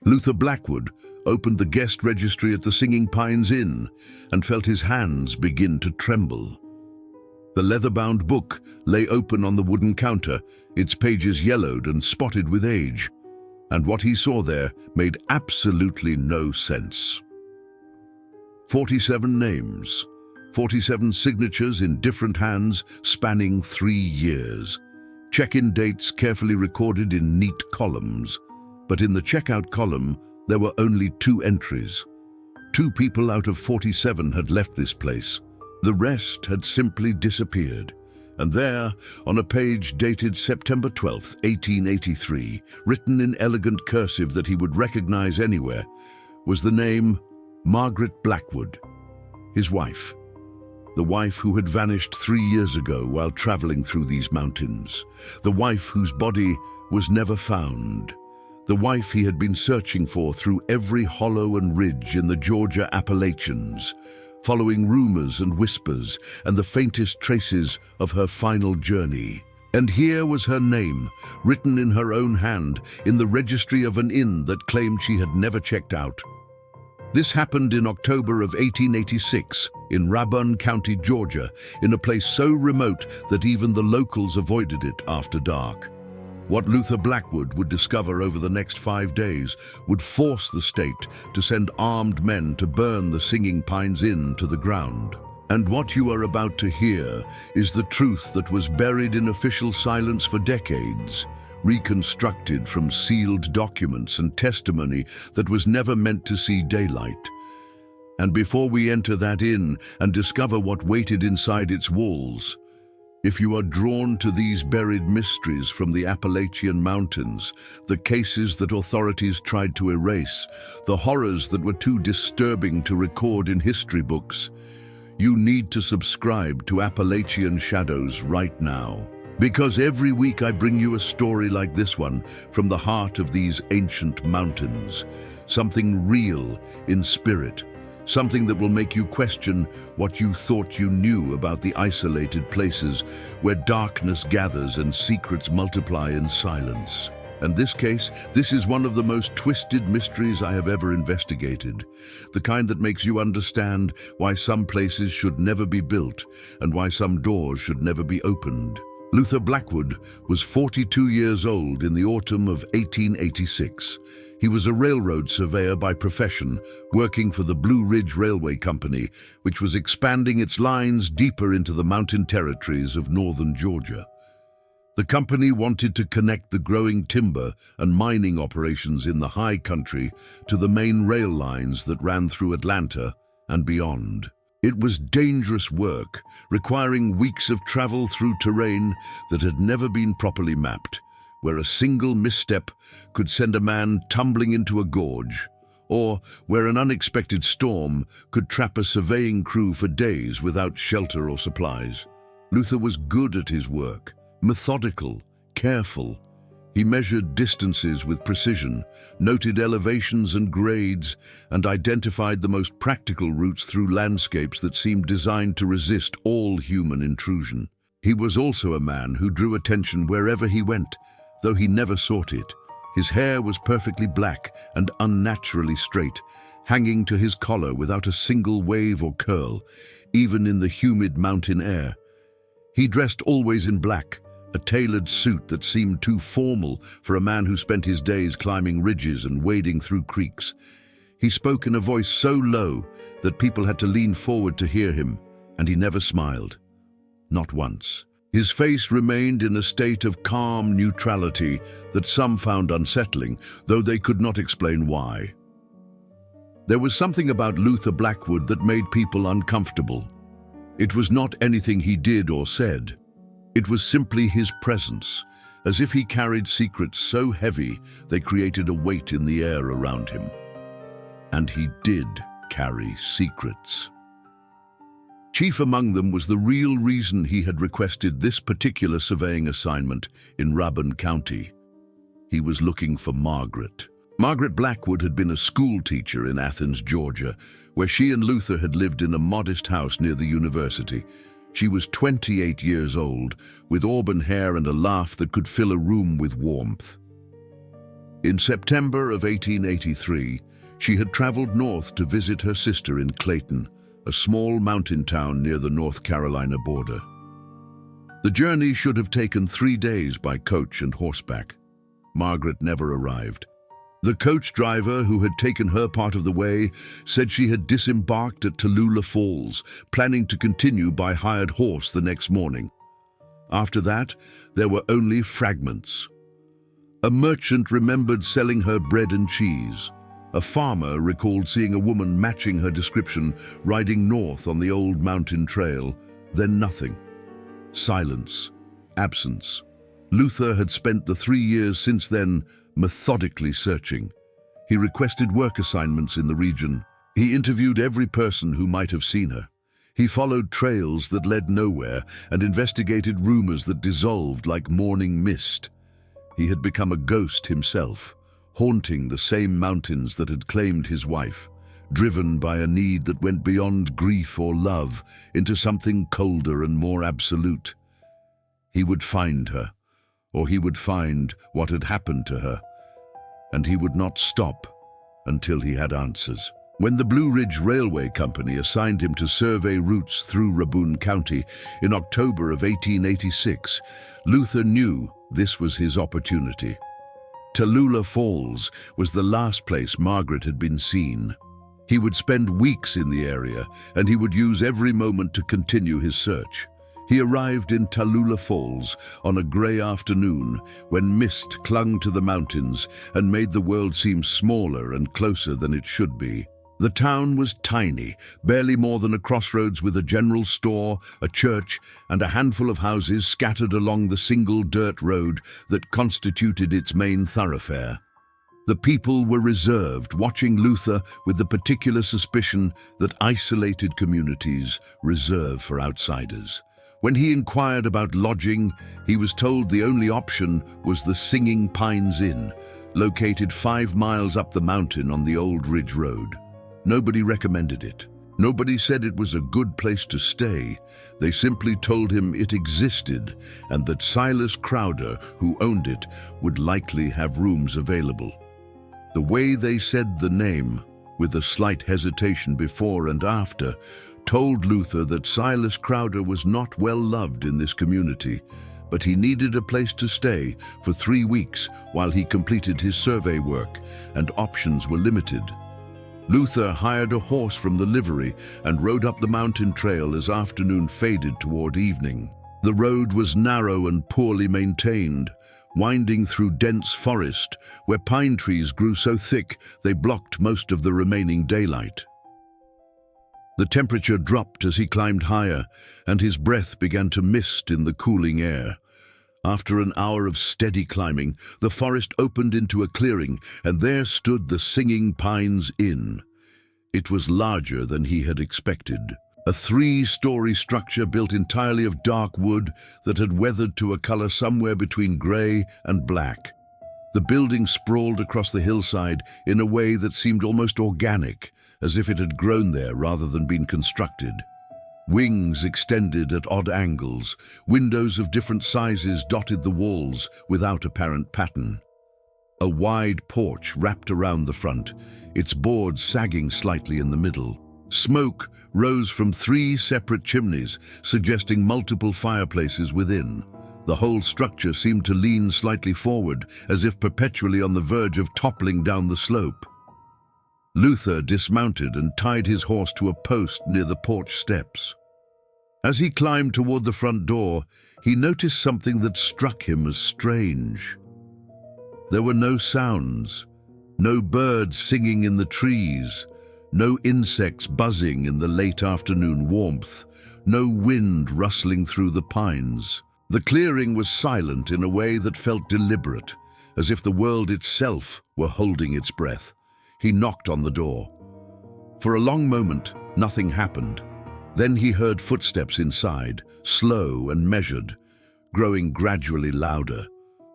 Luther Blackwood opened the guest registry at the Singing Pines Inn and felt his hands begin to tremble. The leather-bound book lay open on the wooden counter, its pages yellowed and spotted with age, and what he saw there made absolutely no sense. 47 names, 47 signatures in different hands spanning 3 years. Check-in dates carefully recorded in neat columns, but in the checkout column there were only 2 entries. 2 people out of 47 had left this place. The rest had simply disappeared. And there, on a page dated September 12, 1883, written in elegant cursive that he would recognize anywhere, was the name Margaret Blackwood, his wife. The wife who had vanished 3 years ago while traveling through these mountains. The wife whose body was never found. The wife he had been searching for through every hollow and ridge in the Georgia Appalachians, following rumors and whispers and the faintest traces of her final journey. And here was her name, written in her own hand, in the registry of an inn that claimed she had never checked out. This happened in October of 1886 in Rabun County, Georgia, in a place so remote that even the locals avoided it after dark. What Luther Blackwood would discover over the next 5 days would force the state to send armed men to burn the Singing Pines Inn to the ground. And what you are about to hear is the truth that was buried in official silence for decades, reconstructed from sealed documents and testimony that was never meant to see daylight. And before we enter that inn and discover what waited inside its walls, if you are drawn to these buried mysteries from the Appalachian Mountains, the cases that authorities tried to erase, the horrors that were too disturbing to record in history books, you need to subscribe to Appalachian Shadows right now. Because every week I bring you a story like this one from the heart of these ancient mountains, something real in spirit, something that will make you question what you thought you knew about the isolated places where darkness gathers and secrets multiply in silence. In this case, this is one of the most twisted mysteries I have ever investigated, the kind that makes you understand why some places should never be built and why some doors should never be opened. Luther Blackwood was 42 years old in the autumn of 1886. He was a railroad surveyor by profession, working for the Blue Ridge Railway Company, which was expanding its lines deeper into the mountain territories of northern Georgia. The company wanted to connect the growing timber and mining operations in the high country to the main rail lines that ran through Atlanta and beyond. It was dangerous work, requiring weeks of travel through terrain that had never been properly mapped, where a single misstep could send a man tumbling into a gorge, or where an unexpected storm could trap a surveying crew for days without shelter or supplies. Luther was good at his work, methodical, careful. He measured distances with precision, noted elevations and grades, and identified the most practical routes through landscapes that seemed designed to resist all human intrusion. He was also a man who drew attention wherever he went, though he never sought it. His hair was perfectly black and unnaturally straight, hanging to his collar without a single wave or curl, even in the humid mountain air. He dressed always in black, a tailored suit that seemed too formal for a man who spent his days climbing ridges and wading through creeks. He spoke in a voice so low that people had to lean forward to hear him, and he never smiled. Not once. His face remained in a state of calm neutrality that some found unsettling, though they could not explain why. There was something about Luther Blackwood that made people uncomfortable. It was not anything he did or said. It was simply his presence, as if he carried secrets so heavy they created a weight in the air around him. And he did carry secrets. Chief among them was the real reason he had requested this particular surveying assignment in Rabun County. He was looking for Margaret. Margaret Blackwood had been a school teacher in Athens, Georgia, where she and Luther had lived in a modest house near the university. She was 28 years old, with auburn hair and a laugh that could fill a room with warmth. In September of 1883, she had traveled north to visit her sister in Clayton, a small mountain town near the North Carolina border. The journey should have taken 3 days by coach and horseback. Margaret never arrived. The coach driver who had taken her part of the way said she had disembarked at Tallulah Falls, planning to continue by hired horse the next morning. After that, there were only fragments. A merchant remembered selling her bread and cheese. A farmer recalled seeing a woman matching her description riding north on the old mountain trail, then nothing. Silence, absence. Luther had spent the 3 years since then methodically searching. He requested work assignments in the region. He interviewed every person who might have seen her. He followed trails that led nowhere and investigated rumors that dissolved like morning mist. He had become a ghost himself, haunting the same mountains that had claimed his wife, driven by a need that went beyond grief or love into something colder and more absolute. He would find her, or he would find what had happened to her, and he would not stop until he had answers. When the Blue Ridge Railway Company assigned him to survey routes through Rabun County in October of 1886, Luther knew this was his opportunity. Tallulah Falls was the last place Margaret had been seen. He would spend weeks in the area, and he would use every moment to continue his search. He arrived in Tallulah Falls on a grey afternoon when mist clung to the mountains and made the world seem smaller and closer than it should be. The town was tiny, barely more than a crossroads with a general store, a church, and a handful of houses scattered along the single dirt road that constituted its main thoroughfare. The people were reserved, watching Luther with the particular suspicion that isolated communities reserve for outsiders. When he inquired about lodging, he was told the only option was the Singing Pines Inn, located 5 miles up the mountain on the Old Ridge Road. Nobody recommended it. Nobody said it was a good place to stay. They simply told him it existed and that Silas Crowder, who owned it, would likely have rooms available. The way they said the name, with a slight hesitation before and after, told Luther that Silas Crowder was not well loved in this community, but he needed a place to stay for 3 weeks while he completed his survey work, and options were limited. Luther hired a horse from the livery and rode up the mountain trail as afternoon faded toward evening. The road was narrow and poorly maintained, winding through dense forest where pine trees grew so thick they blocked most of the remaining daylight. The temperature dropped as he climbed higher, and his breath began to mist in the cooling air. After an hour of steady climbing, the forest opened into a clearing, and there stood the Singing Pines Inn. It was larger than he had expected. A 3-story structure built entirely of dark wood that had weathered to a color somewhere between gray and black. The building sprawled across the hillside in a way that seemed almost organic, as if it had grown there rather than been constructed. Wings extended at odd angles, windows of different sizes dotted the walls without apparent pattern. A wide porch wrapped around the front, its boards sagging slightly in the middle. Smoke rose from 3 separate chimneys, suggesting multiple fireplaces within. The whole structure seemed to lean slightly forward, as if perpetually on the verge of toppling down the slope. Luther dismounted and tied his horse to a post near the porch steps. As he climbed toward the front door, he noticed something that struck him as strange. There were no sounds, no birds singing in the trees, no insects buzzing in the late afternoon warmth, no wind rustling through the pines. The clearing was silent in a way that felt deliberate, as if the world itself were holding its breath. He knocked on the door. For a long moment, nothing happened. Then he heard footsteps inside, slow and measured, growing gradually louder.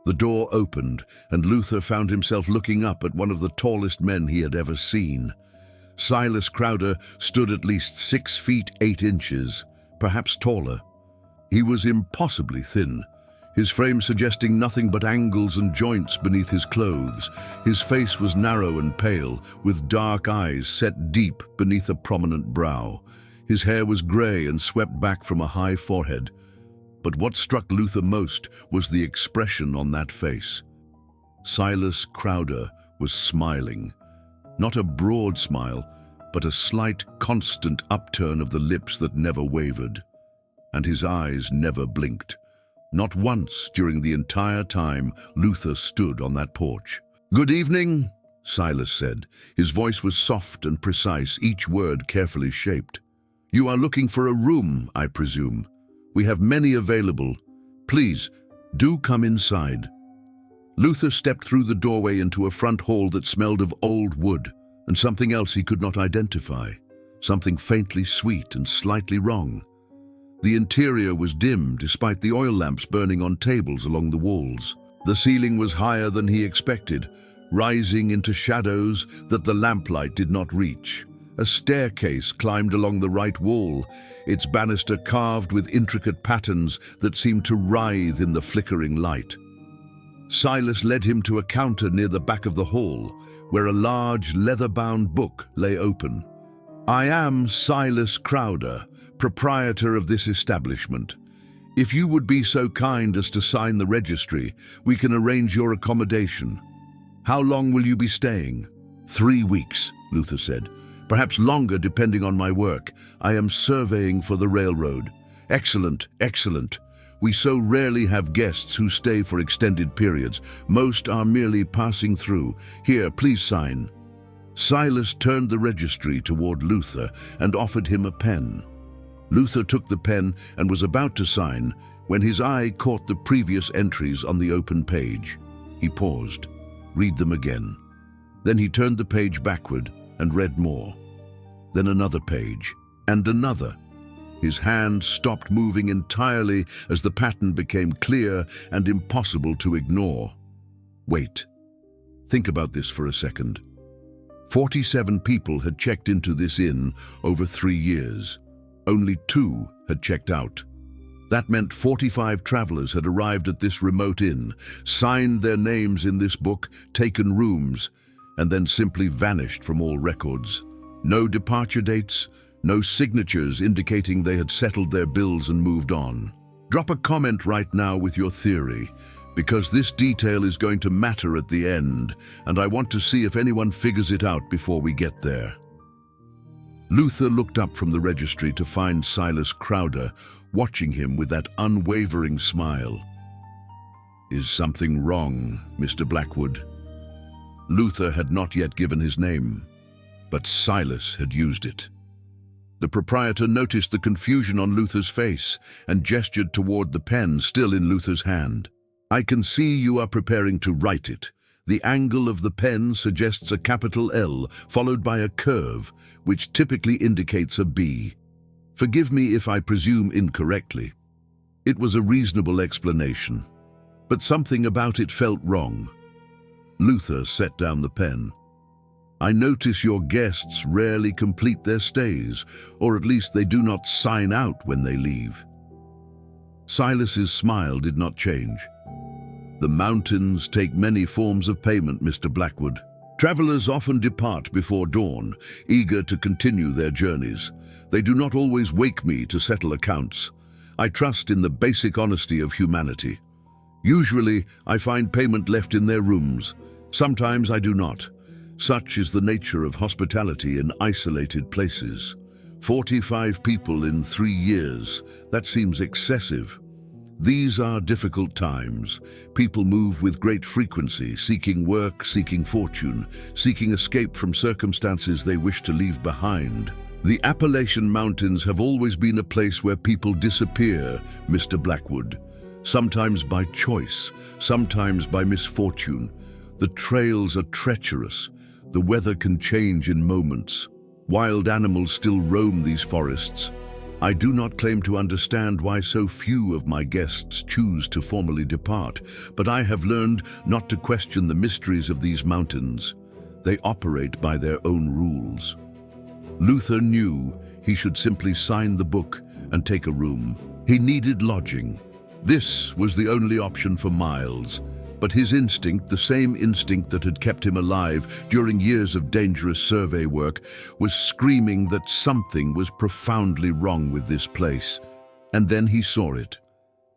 The door opened, and Luther found himself looking up at one of the tallest men he had ever seen. Silas Crowder stood at least 6 feet 8 inches, perhaps taller. He was impossibly thin, his frame suggesting nothing but angles and joints beneath his clothes. His face was narrow and pale, with dark eyes set deep beneath a prominent brow. His hair was grey and swept back from a high forehead. But what struck Luther most was the expression on that face. Silas Crowder was smiling. Not a broad smile, but a slight, constant upturn of the lips that never wavered. And his eyes never blinked. Not once during the entire time Luther stood on that porch. "Good evening," Silas said. His voice was soft and precise, each word carefully shaped. "You are looking for a room, I presume. We have many available. Please, do come inside." Luther stepped through the doorway into a front hall that smelled of old wood and something else he could not identify, something faintly sweet and slightly wrong. The interior was dim despite the oil lamps burning on tables along the walls. The ceiling was higher than he expected, rising into shadows that the lamplight did not reach. A staircase climbed along the right wall, its banister carved with intricate patterns that seemed to writhe in the flickering light. Silas led him to a counter near the back of the hall, where a large leather-bound book lay open. "I am Silas Crowder, proprietor of this establishment. If you would be so kind as to sign the registry, we can arrange your accommodation. How long will you be staying?" 3 weeks, Luther said. "Perhaps longer depending on my work. I am surveying for the railroad." "Excellent, excellent. We so rarely have guests who stay for extended periods. Most are merely passing through. Here, please sign." Silas turned the registry toward Luther and offered him a pen. Luther took the pen and was about to sign when his eye caught the previous entries on the open page. He paused. Read them again. Then he turned the page backward and read more. Then another page, and another. His hand stopped moving entirely as the pattern became clear and impossible to ignore. Wait. Think about this for a second. 47 people had checked into this inn over 3 years. Only 2 had checked out. That meant 45 travelers had arrived at this remote inn, signed their names in this book, taken rooms, and then simply vanished from all records. No departure dates, no signatures indicating they had settled their bills and moved on. Drop a comment right now with your theory, because this detail is going to matter at the end, and I want to see if anyone figures it out before we get there. Luther looked up from the registry to find Silas Crowder watching him with that unwavering smile. "Is something wrong, Mr. Blackwood?" Luther had not yet given his name, but Silas had used it. The proprietor noticed the confusion on Luther's face and gestured toward the pen still in Luther's hand. "I can see you are preparing to write it. The angle of the pen suggests a capital L followed by a curve, which typically indicates a B. Forgive me if I presume incorrectly." It was a reasonable explanation, but something about it felt wrong. Luther set down the pen. "I notice your guests rarely complete their stays, or at least they do not sign out when they leave." Silas's smile did not change. "The mountains take many forms of payment, Mr. Blackwood. Travelers often depart before dawn, eager to continue their journeys. They do not always wake me to settle accounts. I trust in the basic honesty of humanity. Usually, I find payment left in their rooms. Sometimes I do not. Such is the nature of hospitality in isolated places. 45 people in 3 years, that seems excessive. These are difficult times. People move with great frequency, seeking work, seeking fortune, seeking escape from circumstances they wish to leave behind. The Appalachian Mountains have always been a place where people disappear, Mr. Blackwood. Sometimes by choice, sometimes by misfortune. The trails are treacherous. The weather can change in moments. Wild animals still roam these forests. I do not claim to understand why so few of my guests choose to formally depart, but I have learned not to question the mysteries of these mountains. They operate by their own rules." Luther knew he should simply sign the book and take a room. He needed lodging, This was the only option for Miles, but his instinct, the same instinct that had kept him alive during years of dangerous survey work, was screaming that something was profoundly wrong with this place. And then he saw it.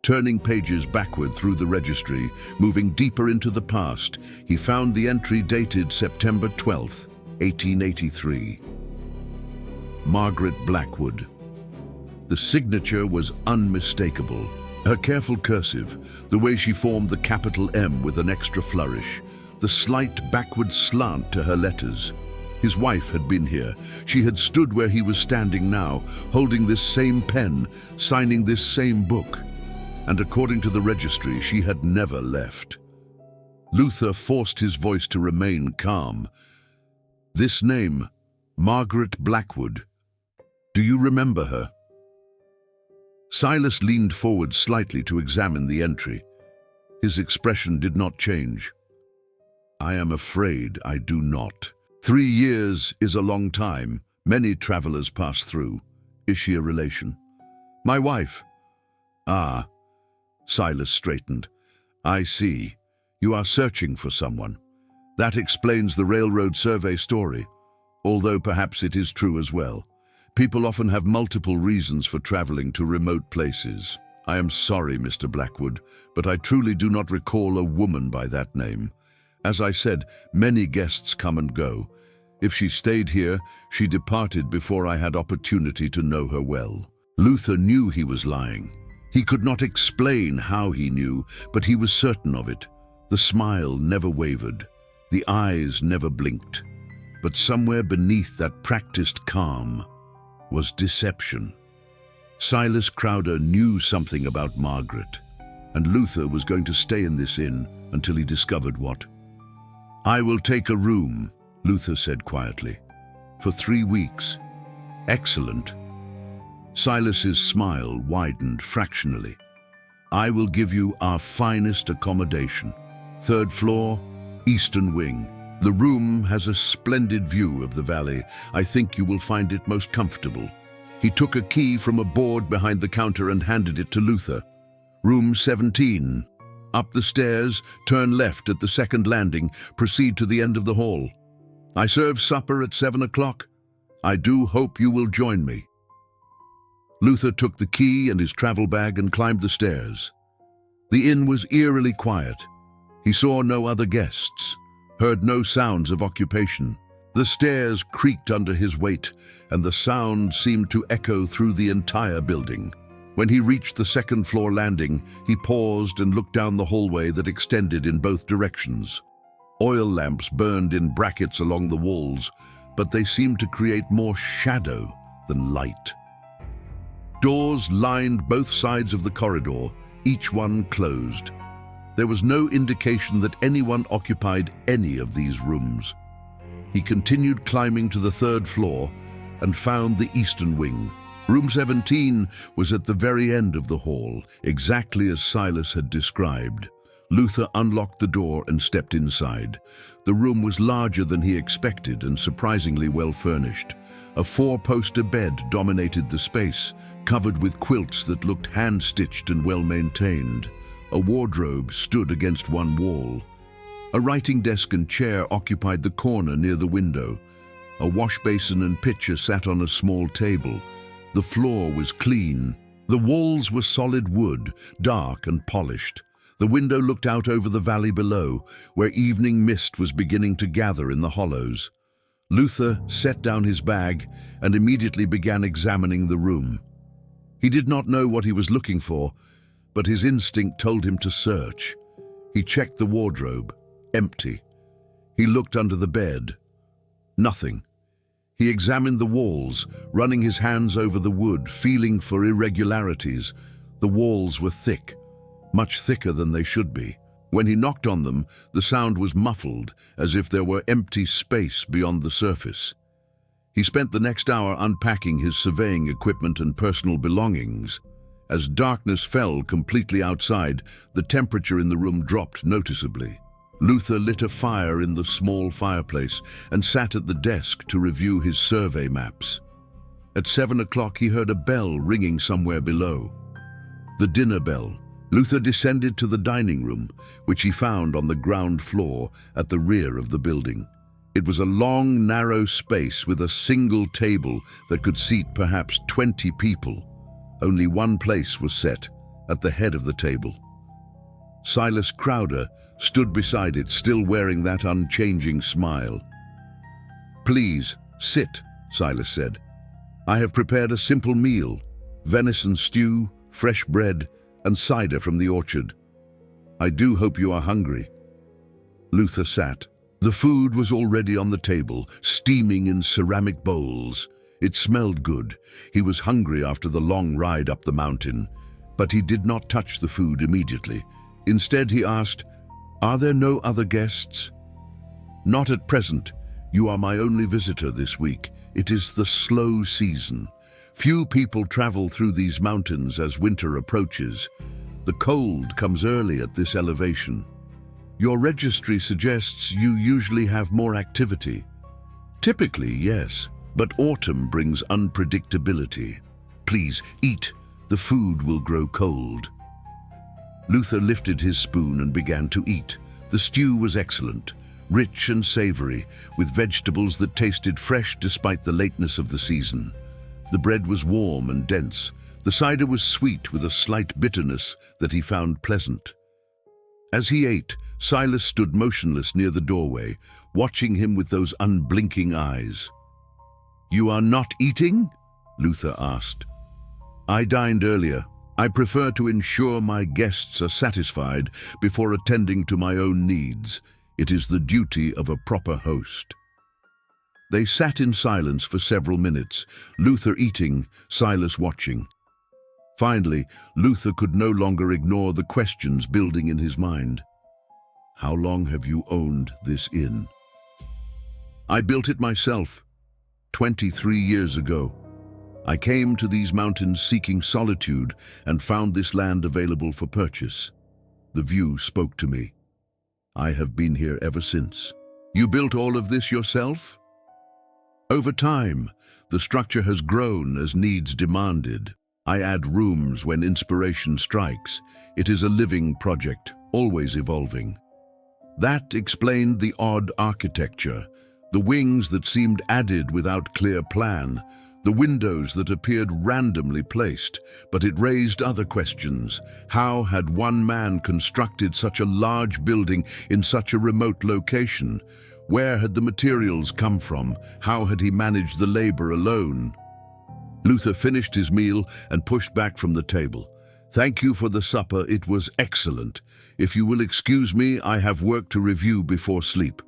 Turning pages backward through the registry, moving deeper into the past, he found the entry dated September 12th, 1883. Margaret Blackwood. The signature was unmistakable. Her careful cursive, the way she formed the capital M with an extra flourish, the slight backward slant to her letters. His wife had been here. She had stood where he was standing now, holding this same pen, signing this same book. And according to the registry, she had never left. Luther forced his voice to remain calm. This name, Margaret Blackwood. Do you remember her? Silas leaned forward slightly to examine the entry. His expression did not change. I am afraid I do not. 3 years is a long time. Many travelers pass through. Is she a relation? My wife. Ah. Silas straightened. I see. You are searching for someone. That explains the railroad survey story, although perhaps it is true as well. People often have multiple reasons for traveling to remote places. I am sorry, Mr. Blackwood, but I truly do not recall a woman by that name. As I said, many guests come and go. If she stayed here, she departed before I had opportunity to know her well. Luther knew he was lying. He could not explain how he knew, but he was certain of it. The smile never wavered. The eyes never blinked. But somewhere beneath that practiced calm was deception. Silas Crowder knew something about Margaret, and Luther was going to stay in this inn until he discovered what. I will take a room, Luther said quietly, for 3 weeks. Excellent. Silas's smile widened fractionally. I will give you our finest accommodation. 3rd floor, eastern wing. The room has a splendid view of the valley. I think you will find it most comfortable. He took a key from a board behind the counter and handed it to Luther. Room 17. Up the stairs, turn left at the 2nd landing, proceed to the end of the hall. I serve supper at 7 o'clock. I do hope you will join me. Luther took the key and his travel bag and climbed the stairs. The inn was eerily quiet. He saw no other guests, heard no sounds of occupation. The stairs creaked under his weight, and the sound seemed to echo through the entire building. When he reached the 2nd floor landing, he paused and looked down the hallway that extended in both directions. Oil lamps burned in brackets along the walls, but they seemed to create more shadow than light. Doors lined both sides of the corridor, each one closed. There was no indication that anyone occupied any of these rooms. He continued climbing to the 3rd floor and found the eastern wing. Room 17 was at the very end of the hall, exactly as Silas had described. Luther unlocked the door and stepped inside. The room was larger than he expected and surprisingly well furnished. A 4-poster bed dominated the space, covered with quilts that looked hand-stitched and well-maintained. A wardrobe stood against one wall. A writing desk and chair occupied the corner near the window. A wash basin and pitcher sat on a small table. The floor was clean. The walls were solid wood, dark and polished. The window looked out over the valley below, where evening mist was beginning to gather in the hollows. Luther set down his bag and immediately began examining the room. He did not know what he was looking for, but his instinct told him to search. He checked the wardrobe. Empty. He looked under the bed. Nothing. He examined the walls, running his hands over the wood, feeling for irregularities. The walls were thick, much thicker than they should be. When he knocked on them, the sound was muffled, as if there were empty space beyond the surface. He spent the next hour unpacking his surveying equipment and personal belongings. As darkness fell completely outside, the temperature in the room dropped noticeably. Luther lit a fire in the small fireplace and sat at the desk to review his survey maps. At 7 o'clock, he heard a bell ringing somewhere below. The dinner bell. Luther descended to the dining room, which he found on the ground floor at the rear of the building. It was a long, narrow space with a single table that could seat perhaps 20 people. Only one place was set, at the head of the table. Silas Crowder stood beside it, still wearing that unchanging smile. "Please, sit," Silas said. "I have prepared a simple meal, venison stew, fresh bread, and cider from the orchard. I do hope you are hungry." Luther sat. The food was already on the table, steaming in ceramic bowls. It smelled good. He was hungry after the long ride up the mountain, but he did not touch the food immediately. Instead, he asked, "Are there no other guests?" "Not at present. You are my only visitor this week. It is the slow season. Few people travel through these mountains as winter approaches. The cold comes early at this elevation. Your registry suggests you usually have more activity." "Typically, yes, but autumn brings unpredictability. Please, eat. The food will grow cold." Luther lifted his spoon and began to eat. The stew was excellent, rich and savory, with vegetables that tasted fresh despite the lateness of the season. The bread was warm and dense. The cider was sweet with a slight bitterness that he found pleasant. As he ate, Silas stood motionless near the doorway, watching him with those unblinking eyes. "You are not eating?" Luther asked. "I dined earlier. I prefer to ensure my guests are satisfied before attending to my own needs. It is the duty of a proper host." They sat in silence for several minutes, Luther eating, Silas watching. Finally, Luther could no longer ignore the questions building in his mind. "How long have you owned this inn?" "I built it myself, 23 years ago. I came to these mountains seeking solitude and found this land available for purchase. The view spoke to me. I have been here ever since." "You built all of this yourself?" "Over time, the structure has grown as needs demanded. I add rooms when inspiration strikes. It is a living project, always evolving." That explained the odd architecture, the wings that seemed added without clear plan, the windows that appeared randomly placed, but it raised other questions. How had one man constructed such a large building in such a remote location? Where had the materials come from? How had he managed the labor alone? Luther finished his meal and pushed back from the table. "Thank you for the supper, it was excellent. If you will excuse me, I have work to review before sleep."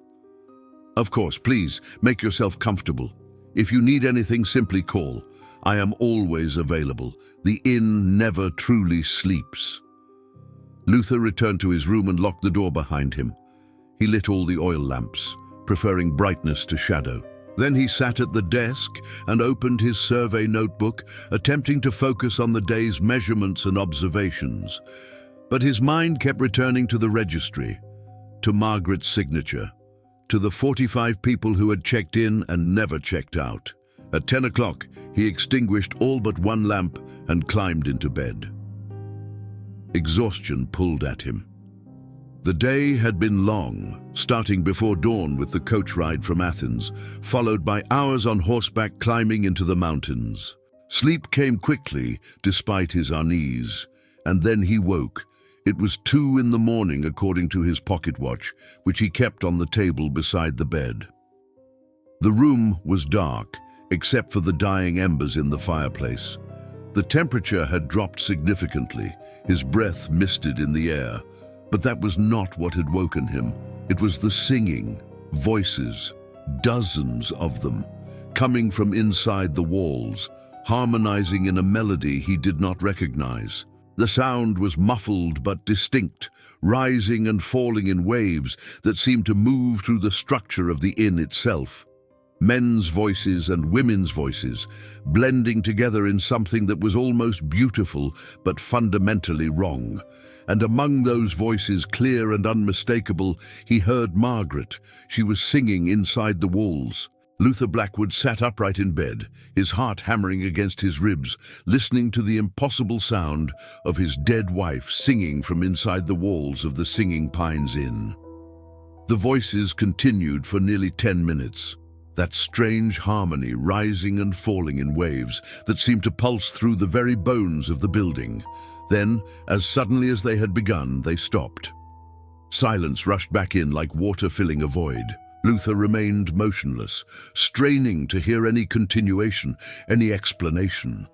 "Of course, please, make yourself comfortable. If you need anything, simply call. I am always available. The inn never truly sleeps." Luther returned to his room and locked the door behind him. He lit all the oil lamps, preferring brightness to shadow. Then he sat at the desk and opened his survey notebook, attempting to focus on the day's measurements and observations. But his mind kept returning to the registry, to Margaret's signature, to the 45 people who had checked in and never checked out. At 10 o'clock, he extinguished all but one lamp and climbed into bed. Exhaustion pulled at him. The day had been long, starting before dawn with the coach ride from Athens, followed by hours on horseback climbing into the mountains. Sleep came quickly, despite his unease, and then he woke. It was 2 in the morning, according to his pocket watch, which he kept on the table beside the bed. The room was dark, except for the dying embers in the fireplace. The temperature had dropped significantly, his breath misted in the air. But that was not what had woken him. It was the singing, voices, dozens of them, coming from inside the walls, harmonizing in a melody he did not recognize. The sound was muffled but distinct, rising and falling in waves that seemed to move through the structure of the inn itself. Men's voices and women's voices, blending together in something that was almost beautiful but fundamentally wrong. And among those voices, clear and unmistakable, he heard Margaret. She was singing inside the walls. Luther Blackwood sat upright in bed, his heart hammering against his ribs, listening to the impossible sound of his dead wife singing from inside the walls of the Singing Pines Inn. The voices continued for nearly 10 minutes, that strange harmony rising and falling in waves that seemed to pulse through the very bones of the building. Then, as suddenly as they had begun, they stopped. Silence rushed back in like water filling a void. Luther remained motionless, straining to hear any continuation, any explanation.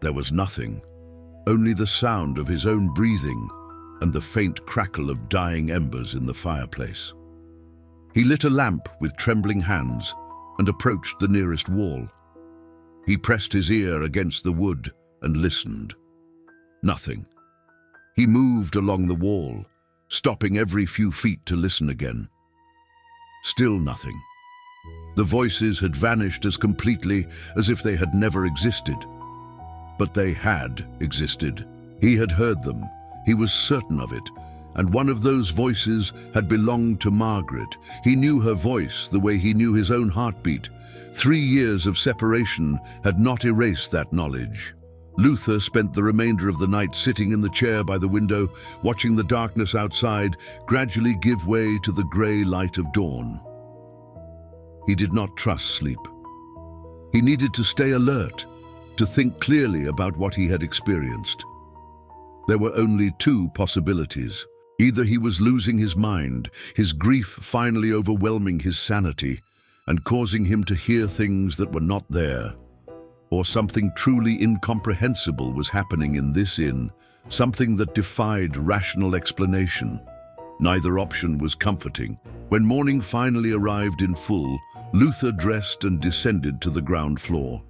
There was nothing, only the sound of his own breathing and the faint crackle of dying embers in the fireplace. He lit a lamp with trembling hands and approached the nearest wall. He pressed his ear against the wood and listened. Nothing. He moved along the wall, stopping every few feet to listen again. Still nothing. The voices had vanished as completely as if they had never existed. But they had existed. He had heard them. He was certain of it. And one of those voices had belonged to Margaret. He knew her voice the way he knew his own heartbeat. 3 years of separation had not erased that knowledge. Luther spent the remainder of the night sitting in the chair by the window, watching the darkness outside gradually give way to the grey light of dawn. He did not trust sleep. He needed to stay alert, to think clearly about what he had experienced. There were only 2 possibilities. Either he was losing his mind, his grief finally overwhelming his sanity and causing him to hear things that were not there, or something truly incomprehensible was happening in this inn, something that defied rational explanation. Neither option was comforting. When morning finally arrived in full, Luther dressed and descended to the ground floor.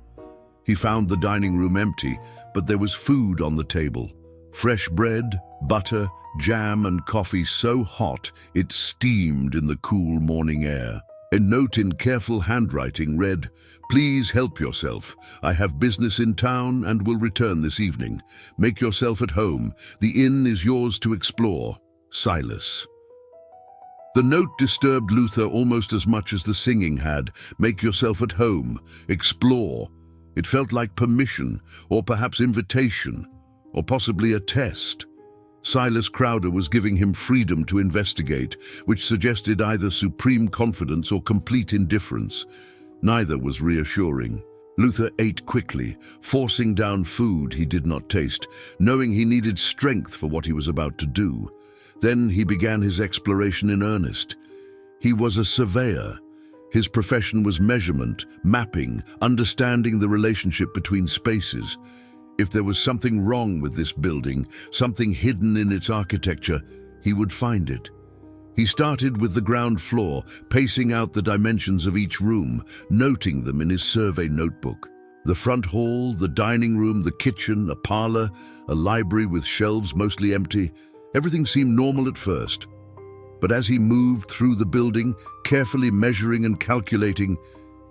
He found the dining room empty, but there was food on the table. Fresh bread, butter, jam and coffee so hot it steamed in the cool morning air. A note in careful handwriting read, "Please help yourself. I have business in town and will return this evening. Make yourself at home. The inn is yours to explore. Silas." The note disturbed Luther almost as much as the singing had. Make yourself at home. Explore. It felt like permission, or perhaps invitation, or possibly a test. Silas Crowder was giving him freedom to investigate, which suggested either supreme confidence or complete indifference. Neither was reassuring. Luther ate quickly, forcing down food he did not taste, knowing he needed strength for what he was about to do. Then he began his exploration in earnest. He was a surveyor. His profession was measurement, mapping, understanding the relationship between spaces. If there was something wrong with this building, something hidden in its architecture, he would find it. He started with the ground floor, pacing out the dimensions of each room, noting them in his survey notebook. The front hall, the dining room, the kitchen, a parlor, a library with shelves mostly empty. Everything seemed normal at first. But as he moved through the building, carefully measuring and calculating,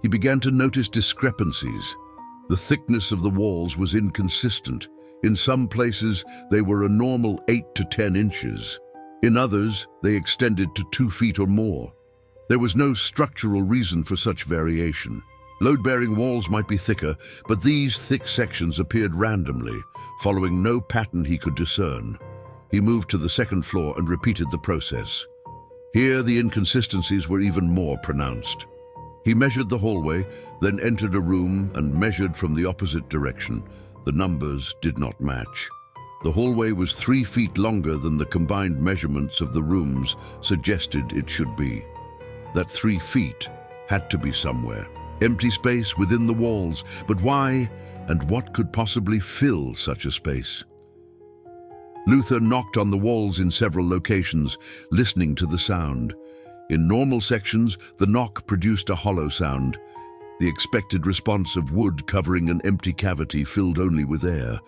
he began to notice discrepancies. The thickness of the walls was inconsistent. In some places, they were a normal 8 to 10 inches. In others, they extended to 2 feet or more. There was no structural reason for such variation. Load-bearing walls might be thicker, but these thick sections appeared randomly, following no pattern he could discern. He moved to the second floor and repeated the process. Here, the inconsistencies were even more pronounced. He measured the hallway, then entered a room and measured from the opposite direction. The numbers did not match. The hallway was 3 feet longer than the combined measurements of the rooms suggested it should be. That 3 feet had to be somewhere. Empty space within the walls, but why and what could possibly fill such a space? Luther knocked on the walls in several locations, listening to the sound. In normal sections, the knock produced a hollow sound, the expected response of wood covering an empty cavity filled only with air.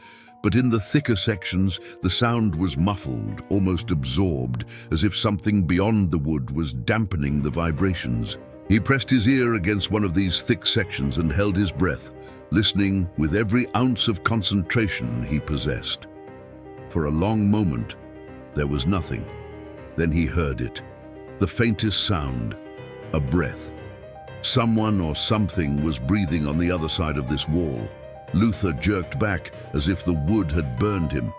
But in the thicker sections, the sound was muffled, almost absorbed, as if something beyond the wood was dampening the vibrations. He pressed his ear against one of these thick sections and held his breath, listening with every ounce of concentration he possessed. For a long moment, there was nothing. Then he heard it. The faintest sound, a breath. Someone or something was breathing on the other side of this wall. Luther jerked back as if the wood had burned him.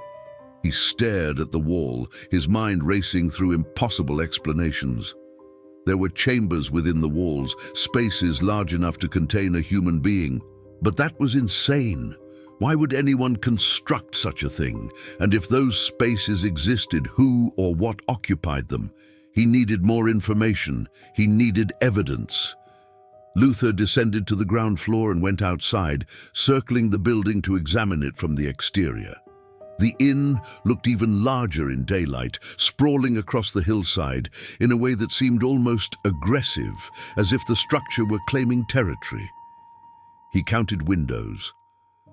He stared at the wall, his mind racing through impossible explanations. There were chambers within the walls, spaces large enough to contain a human being. But that was insane. Why would anyone construct such a thing? And if those spaces existed, who or what occupied them? He needed more information. He needed evidence. Luther descended to the ground floor and went outside, circling the building to examine it from the exterior. The inn looked even larger in daylight, sprawling across the hillside in a way that seemed almost aggressive, as if the structure were claiming territory. He counted windows,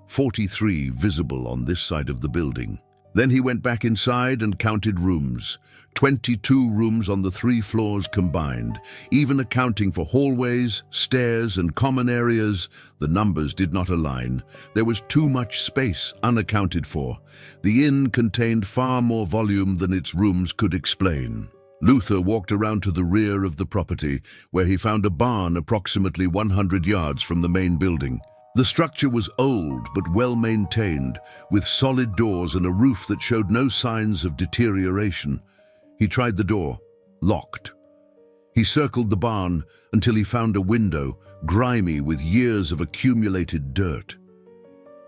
43 visible on this side of the building. Then he went back inside and counted rooms, 22 rooms on the 3 floors combined. Even accounting for hallways, stairs, and common areas, the numbers did not align. There was too much space unaccounted for. The inn contained far more volume than its rooms could explain. Luther walked around to the rear of the property, where he found a barn approximately 100 yards from the main building. The structure was old but well-maintained, with solid doors and a roof that showed no signs of deterioration. He tried the door, locked. He circled the barn until he found a window, grimy with years of accumulated dirt.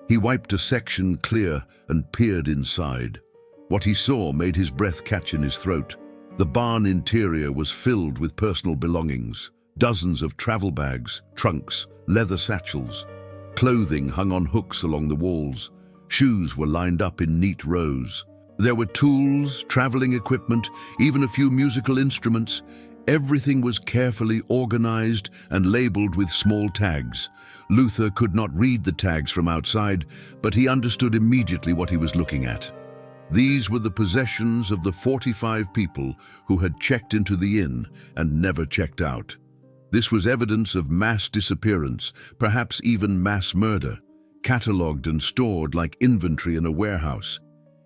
He wiped a section clear and peered inside. What he saw made his breath catch in his throat. The barn interior was filled with personal belongings, dozens of travel bags, trunks, leather satchels. Clothing hung on hooks along the walls. Shoes were lined up in neat rows. There were tools, traveling equipment, even a few musical instruments. Everything was carefully organized and labeled with small tags. Luther could not read the tags from outside, but he understood immediately what he was looking at. These were the possessions of the 45 people who had checked into the inn and never checked out. This was evidence of mass disappearance, perhaps even mass murder, catalogued and stored like inventory in a warehouse.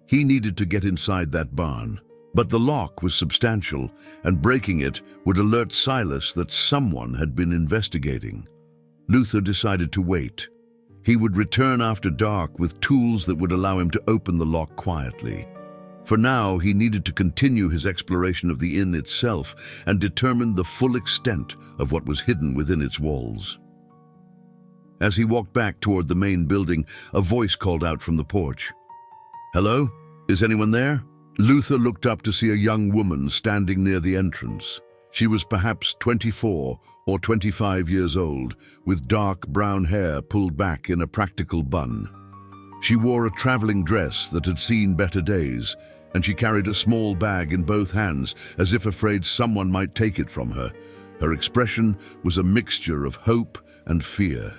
He needed to get inside that barn. But the lock was substantial, and breaking it would alert Silas that someone had been investigating. Luther decided to wait. He would return after dark with tools that would allow him to open the lock quietly. For now, he needed to continue his exploration of the inn itself and determine the full extent of what was hidden within its walls. As he walked back toward the main building, a voice called out from the porch. "Hello? Is anyone there?" Luther looked up to see a young woman standing near the entrance. She was perhaps 24 or 25 years old, with dark brown hair pulled back in a practical bun. She wore a traveling dress that had seen better days, and she carried a small bag in both hands, as if afraid someone might take it from her. Her expression was a mixture of hope and fear.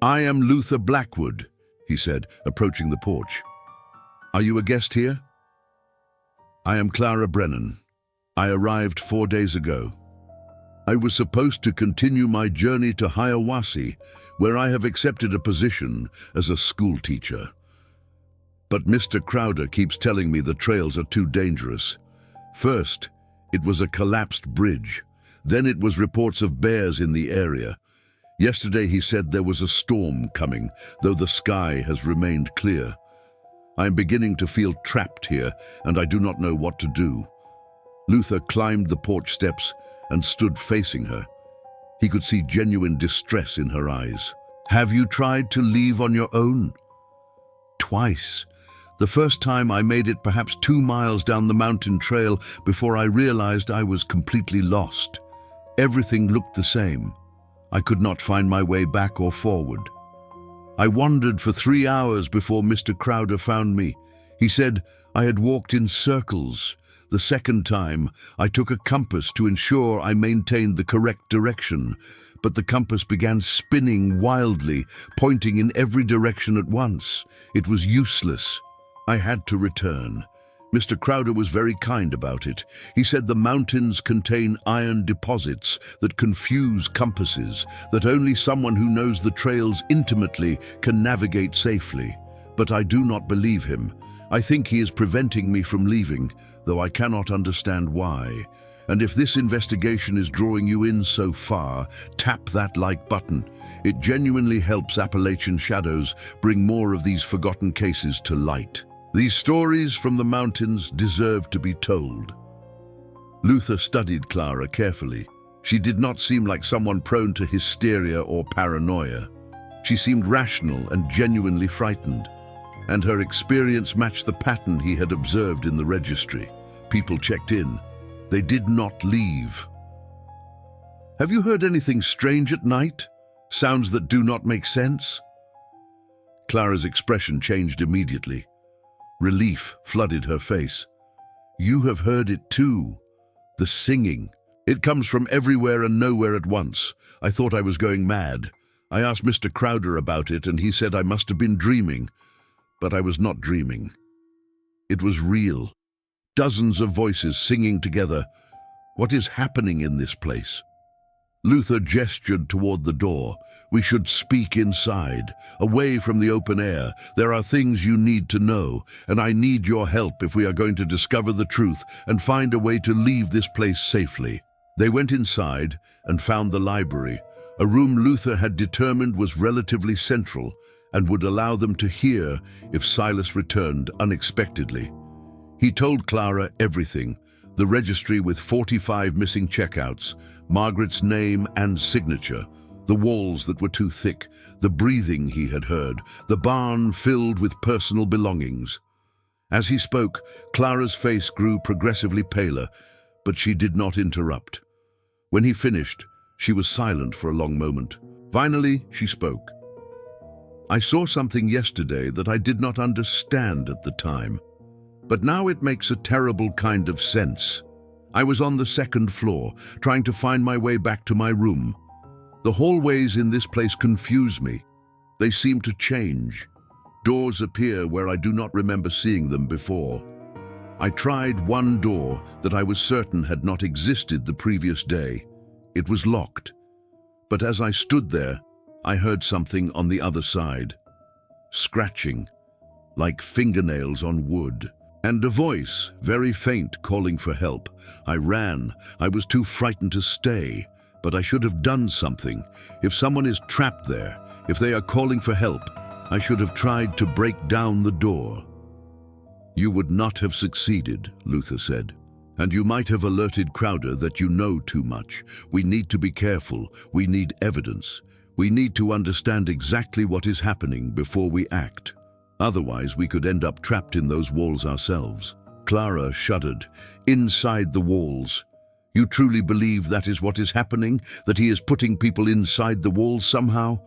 "I am Luther Blackwood," he said, approaching the porch. "Are you a guest here?" "I am Clara Brennan. I arrived 4 days ago. I was supposed to continue my journey to Hiawassee, where I have accepted a position as a school teacher. But Mr. Crowder keeps telling me the trails are too dangerous. First, it was a collapsed bridge. Then it was reports of bears in the area. Yesterday he said there was a storm coming, though the sky has remained clear. I am beginning to feel trapped here, and I do not know what to do." Luther climbed the porch steps and stood facing her. He could see genuine distress in her eyes. "Have you tried to leave on your own?" "Twice. The first time I made it perhaps 2 miles down the mountain trail before I realized I was completely lost. Everything looked the same. I could not find my way back or forward. I wandered for 3 hours before Mr. Crowder found me. He said I had walked in circles. The second time, I took a compass to ensure I maintained the correct direction, but the compass began spinning wildly, pointing in every direction at once. It was useless. I had to return. Mr. Crowder was very kind about it. He said the mountains contain iron deposits that confuse compasses, that only someone who knows the trails intimately can navigate safely. But I do not believe him. I think he is preventing me from leaving, though I cannot understand why. And if this investigation is drawing you in so far, tap that like button. It genuinely helps Appalachian Shadows bring more of these forgotten cases to light. These stories from the mountains deserve to be told. Luther studied Clara carefully. She did not seem like someone prone to hysteria or paranoia. She seemed rational and genuinely frightened, and her experience matched the pattern he had observed in the registry. People checked in. They did not leave. Have you heard anything strange at night? Sounds that do not make sense? Clara's expression changed immediately. Relief flooded her face. You have heard it too. The singing. It comes from everywhere and nowhere at once. I thought I was going mad. I asked Mr. Crowder about it and he said I must have been dreaming. But I was not dreaming. It was real. Dozens of voices singing together. What is happening in this place? Luther gestured toward the door. We should speak inside, away from the open air. There are things you need to know, and I need your help if we are going to discover the truth and find a way to leave this place safely. They went inside and found the library, a room Luther had determined was relatively central and would allow them to hear if Silas returned unexpectedly. He told Clara everything, the registry with 45 missing checkouts, Margaret's name and signature, the walls that were too thick, the breathing he had heard, the barn filled with personal belongings. As he spoke, Clara's face grew progressively paler, but she did not interrupt. When he finished, she was silent for a long moment. Finally, she spoke. I saw something yesterday that I did not understand at the time. But now it makes a terrible kind of sense. I was on the second floor, trying to find my way back to my room. The hallways in this place confuse me. They seem to change. Doors appear where I do not remember seeing them before. I tried one door that I was certain had not existed the previous day. It was locked. But as I stood there, I heard something on the other side. Scratching, like fingernails on wood. And a voice, very faint, calling for help. I ran. I was too frightened to stay, but I should have done something. If someone is trapped there, if they are calling for help, I should have tried to break down the door. You would not have succeeded, Luther said. And you might have alerted Crowder that you know too much. We need to be careful. We need evidence. We need to understand exactly what is happening before we act. Otherwise, we could end up trapped in those walls ourselves. Clara shuddered. Inside the walls. You truly believe that is what is happening? That he is putting people inside the walls somehow?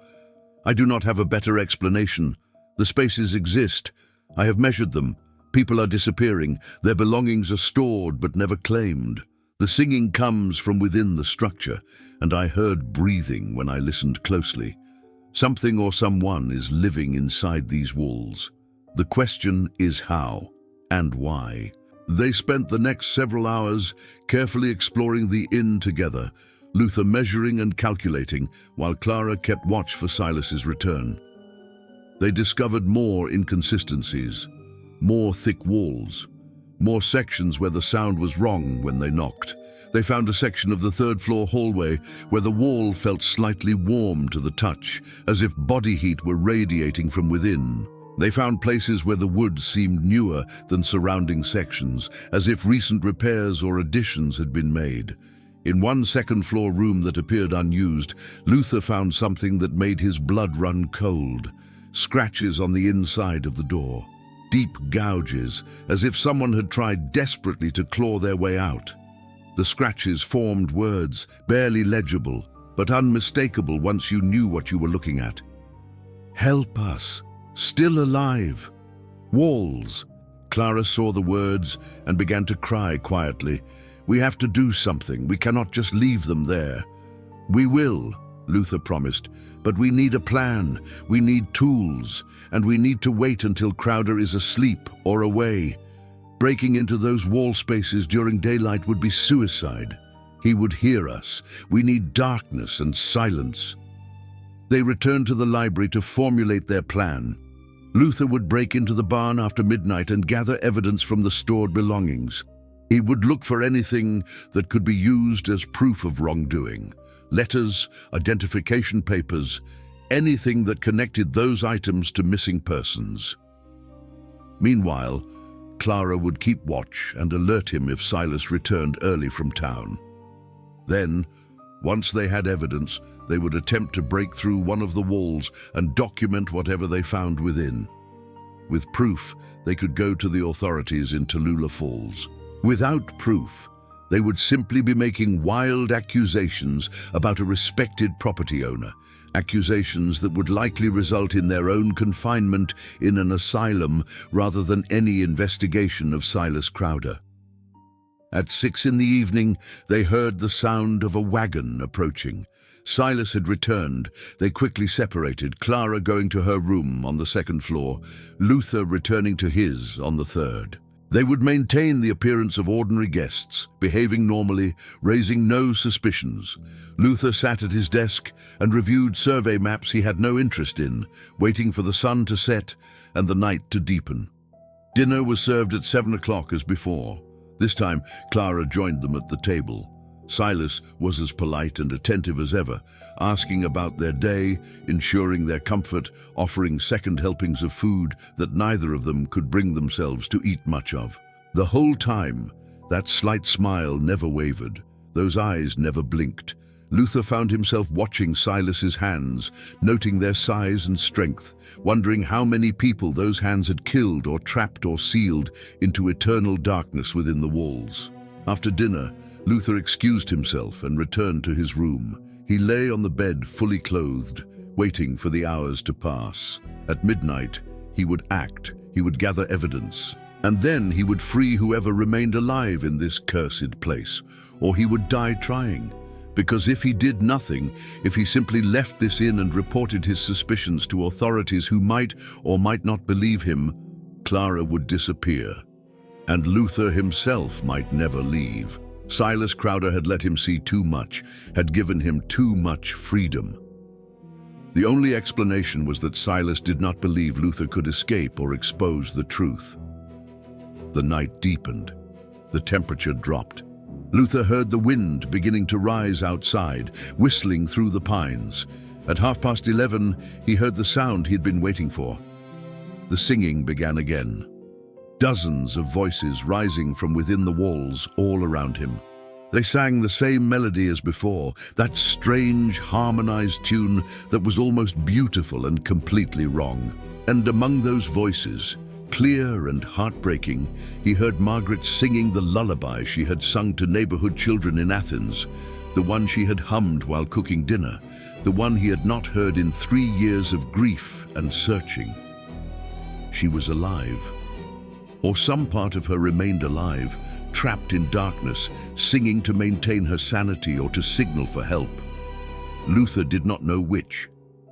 I do not have a better explanation. The spaces exist. I have measured them. People are disappearing. Their belongings are stored but never claimed. The singing comes from within the structure, and I heard breathing when I listened closely. Something or someone is living inside these walls. The question is how and why. They spent the next several hours carefully exploring the inn together, Luther measuring and calculating while Clara kept watch for Silas's return. They discovered more inconsistencies, more thick walls, more sections where the sound was wrong when they knocked. They found a section of the third-floor hallway where the wall felt slightly warm to the touch, as if body heat were radiating from within. They found places where the wood seemed newer than surrounding sections, as if recent repairs or additions had been made. In one second-floor room that appeared unused, Luther found something that made his blood run cold. Scratches on the inside of the door. Deep gouges, as if someone had tried desperately to claw their way out. The scratches formed words, barely legible, but unmistakable once you knew what you were looking at. Help us. Still alive. Walls. Clara saw the words and began to cry quietly. We have to do something. We cannot just leave them there. We will, Luther promised, but we need a plan. We need tools, and we need to wait until Crowder is asleep or away. Breaking into those wall spaces during daylight would be suicide. He would hear us. We need darkness and silence. They returned to the library to formulate their plan. Luther would break into the barn after midnight and gather evidence from the stored belongings. He would look for anything that could be used as proof of wrongdoing. Letters, identification papers, anything that connected those items to missing persons. Meanwhile, Clara would keep watch and alert him if Silas returned early from town. Then, once they had evidence, they would attempt to break through one of the walls and document whatever they found within. With proof, they could go to the authorities in Tallulah Falls. Without proof, they would simply be making wild accusations about a respected property owner, accusations that would likely result in their own confinement in an asylum rather than any investigation of Silas Crowder. At 6 in the evening, they heard the sound of a wagon approaching. Silas had returned. They quickly separated, Clara going to her room on the 2nd floor, Luther returning to his on the 3rd. They would maintain the appearance of ordinary guests, behaving normally, raising no suspicions. Luther sat at his desk and reviewed survey maps he had no interest in, waiting for the sun to set and the night to deepen. Dinner was served at 7 o'clock as before. This time, Clara joined them at the table. Silas was as polite and attentive as ever, asking about their day, ensuring their comfort, offering second helpings of food that neither of them could bring themselves to eat much of. The whole time, that slight smile never wavered, those eyes never blinked. Luther found himself watching Silas's hands, noting their size and strength, wondering how many people those hands had killed or trapped or sealed into eternal darkness within the walls. After dinner, Luther excused himself and returned to his room. He lay on the bed fully clothed, waiting for the hours to pass. At midnight, he would act, he would gather evidence, and then he would free whoever remained alive in this cursed place, or he would die trying. Because if he did nothing, if he simply left this inn and reported his suspicions to authorities who might or might not believe him, Clara would disappear, and Luther himself might never leave. Silas Crowder had let him see too much, had given him too much freedom. The only explanation was that Silas did not believe Luther could escape or expose the truth. The night deepened. The temperature dropped. Luther heard the wind beginning to rise outside, whistling through the pines. At 11:30, he heard the sound he'd been waiting for. The singing began again. Dozens of voices rising from within the walls all around him. They sang the same melody as before, that strange, harmonized tune that was almost beautiful and completely wrong. And among those voices, clear and heartbreaking, he heard Margaret singing the lullaby she had sung to neighborhood children in Athens, the one she had hummed while cooking dinner, the one he had not heard in 3 years of grief and searching. She was alive. Or some part of her remained alive, trapped in darkness, singing to maintain her sanity or to signal for help. Luther did not know which,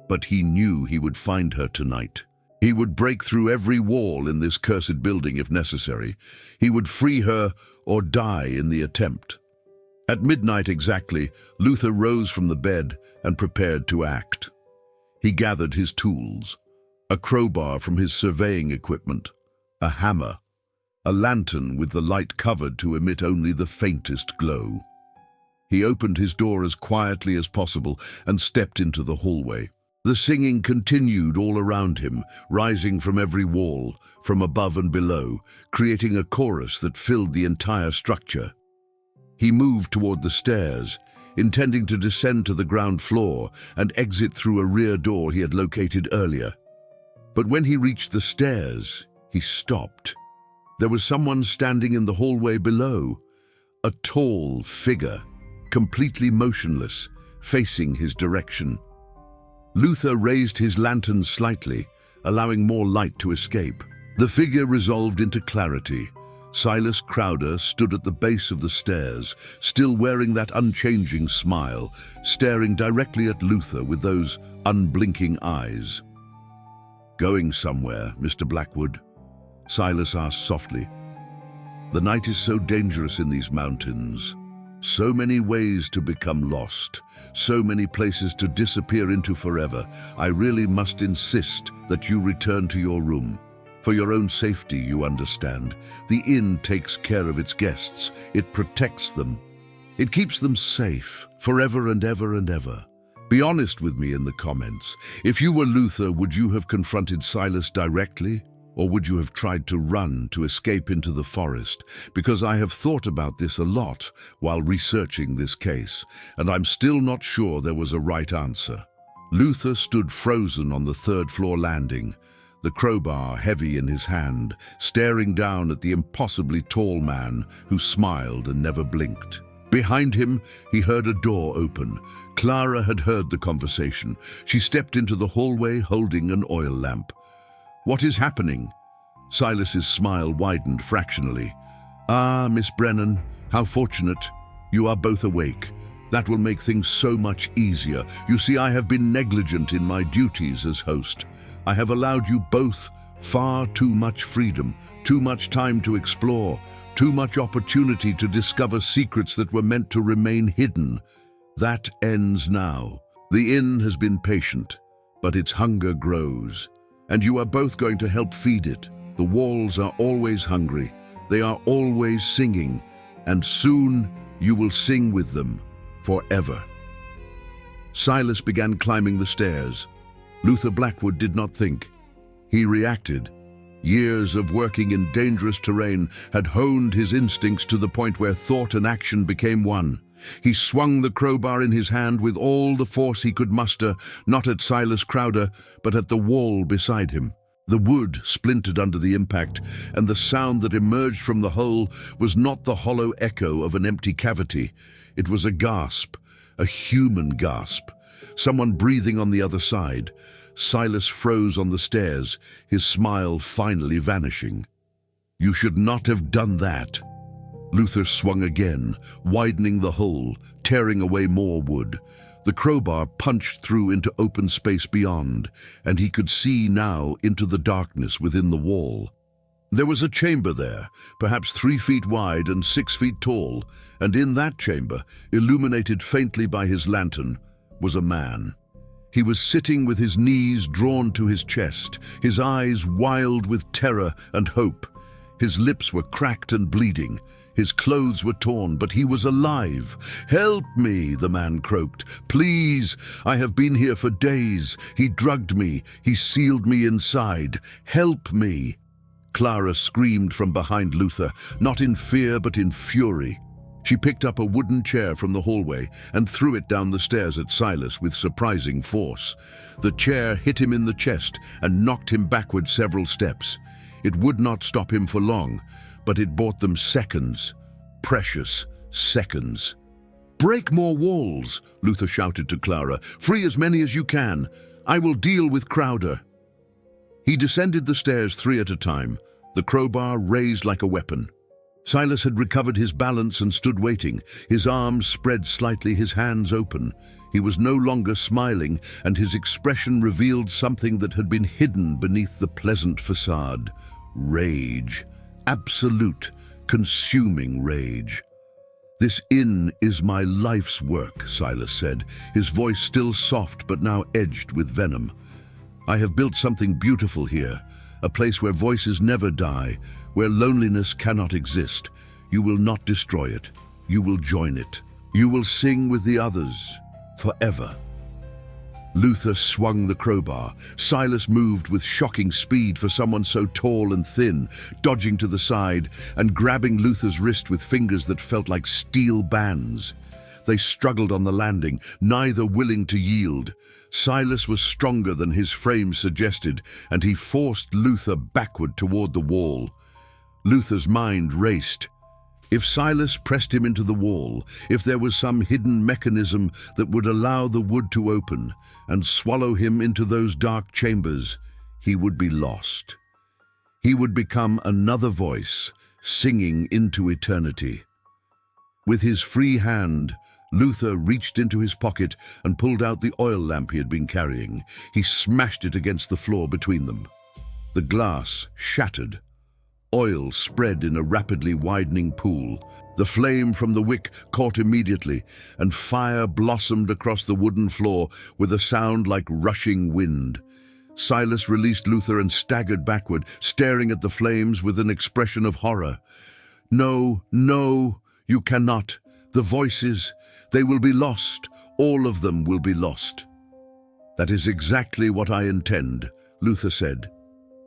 but he knew he would find her tonight. He would break through every wall in this cursed building if necessary. He would free her or die in the attempt. At midnight exactly, Luther rose from the bed and prepared to act. He gathered his tools, a crowbar from his surveying equipment, a hammer, a lantern with the light covered to emit only the faintest glow. He opened his door as quietly as possible and stepped into the hallway. The singing continued all around him, rising from every wall, from above and below, creating a chorus that filled the entire structure. He moved toward the stairs, intending to descend to the ground floor and exit through a rear door he had located earlier. But when he reached the stairs, he stopped. There was someone standing in the hallway below, a tall figure, completely motionless, facing his direction. Luther raised his lantern slightly, allowing more light to escape. The figure resolved into clarity. Silas Crowder stood at the base of the stairs, still wearing that unchanging smile, staring directly at Luther with those unblinking eyes. "Going somewhere, Mr. Blackwood?" Silas asked softly. "The night is so dangerous in these mountains. So many ways to become lost, so many places to disappear into forever. I really must insist that you return to your room. For your own safety, you understand. The inn takes care of its guests. It protects them. It keeps them safe, forever and ever and ever. Be honest with me in the comments. If you were Luther, would you have confronted Silas directly? Or would you have tried to run to escape into the forest? Because I have thought about this a lot while researching this case, and I'm still not sure there was a right answer. Luther stood frozen on the third-floor landing, the crowbar heavy in his hand, staring down at the impossibly tall man who smiled and never blinked. Behind him, he heard a door open. Clara had heard the conversation. She stepped into the hallway holding an oil lamp. "What is happening?" Silas's smile widened fractionally. "Ah, Miss Brennan, how fortunate. You are both awake. That will make things so much easier. You see, I have been negligent in my duties as host. I have allowed you both far too much freedom, too much time to explore, too much opportunity to discover secrets that were meant to remain hidden. That ends now. The inn has been patient, but its hunger grows. And you are both going to help feed it. The walls are always hungry. They are always singing. And soon you will sing with them, forever." Silas began climbing the stairs. Luther Blackwood did not think. He reacted. Years of working in dangerous terrain had honed his instincts to the point where thought and action became one. He swung the crowbar in his hand with all the force he could muster, not at Silas Crowder, but at the wall beside him. The wood splintered under the impact, and the sound that emerged from the hole was not the hollow echo of an empty cavity. It was a gasp, a human gasp. Someone breathing on the other side. Silas froze on the stairs, his smile finally vanishing. "You should not have done that." Luther swung again, widening the hole, tearing away more wood. The crowbar punched through into open space beyond, and he could see now into the darkness within the wall. There was a chamber there, perhaps 3 feet wide and 6 feet tall, and in that chamber, illuminated faintly by his lantern, was a man. He was sitting with his knees drawn to his chest, his eyes wild with terror and hope. His lips were cracked and bleeding. His clothes were torn, but he was alive. "Help me," the man croaked. "Please, I have been here for days. He drugged me. He sealed me inside. Help me." Clara screamed from behind Luther, not in fear but in fury. She picked up a wooden chair from the hallway and threw it down the stairs at Silas with surprising force. The chair hit him in the chest and knocked him backward several steps. It would not stop him for long, but it bought them seconds, precious seconds. "Break more walls," Luther shouted to Clara. "Free as many as you can. I will deal with Crowder." He descended the stairs 3 at a time, the crowbar raised like a weapon. Silas had recovered his balance and stood waiting, his arms spread slightly, his hands open. He was no longer smiling, and his expression revealed something that had been hidden beneath the pleasant facade. Rage. Absolute, consuming rage. "This inn is my life's work," Silas said, his voice still soft but now edged with venom. "I have built something beautiful here, a place where voices never die, where loneliness cannot exist. You will not destroy it. You will join it. You will sing with the others, forever." Luther swung the crowbar. Silas moved with shocking speed for someone so tall and thin, dodging to the side and grabbing Luther's wrist with fingers that felt like steel bands. They struggled on the landing, neither willing to yield. Silas was stronger than his frame suggested, and he forced Luther backward toward the wall. Luther's mind raced. If Silas pressed him into the wall, if there was some hidden mechanism that would allow the wood to open and swallow him into those dark chambers, he would be lost. He would become another voice, singing into eternity. With his free hand, Luther reached into his pocket and pulled out the oil lamp he had been carrying. He smashed it against the floor between them. The glass shattered. Oil spread in a rapidly widening pool. The flame from the wick caught immediately, and fire blossomed across the wooden floor with a sound like rushing wind. Silas released Luther and staggered backward, staring at the flames with an expression of horror. "No, no, you cannot. The voices, they will be lost. All of them will be lost." "That is exactly what I intend," Luther said.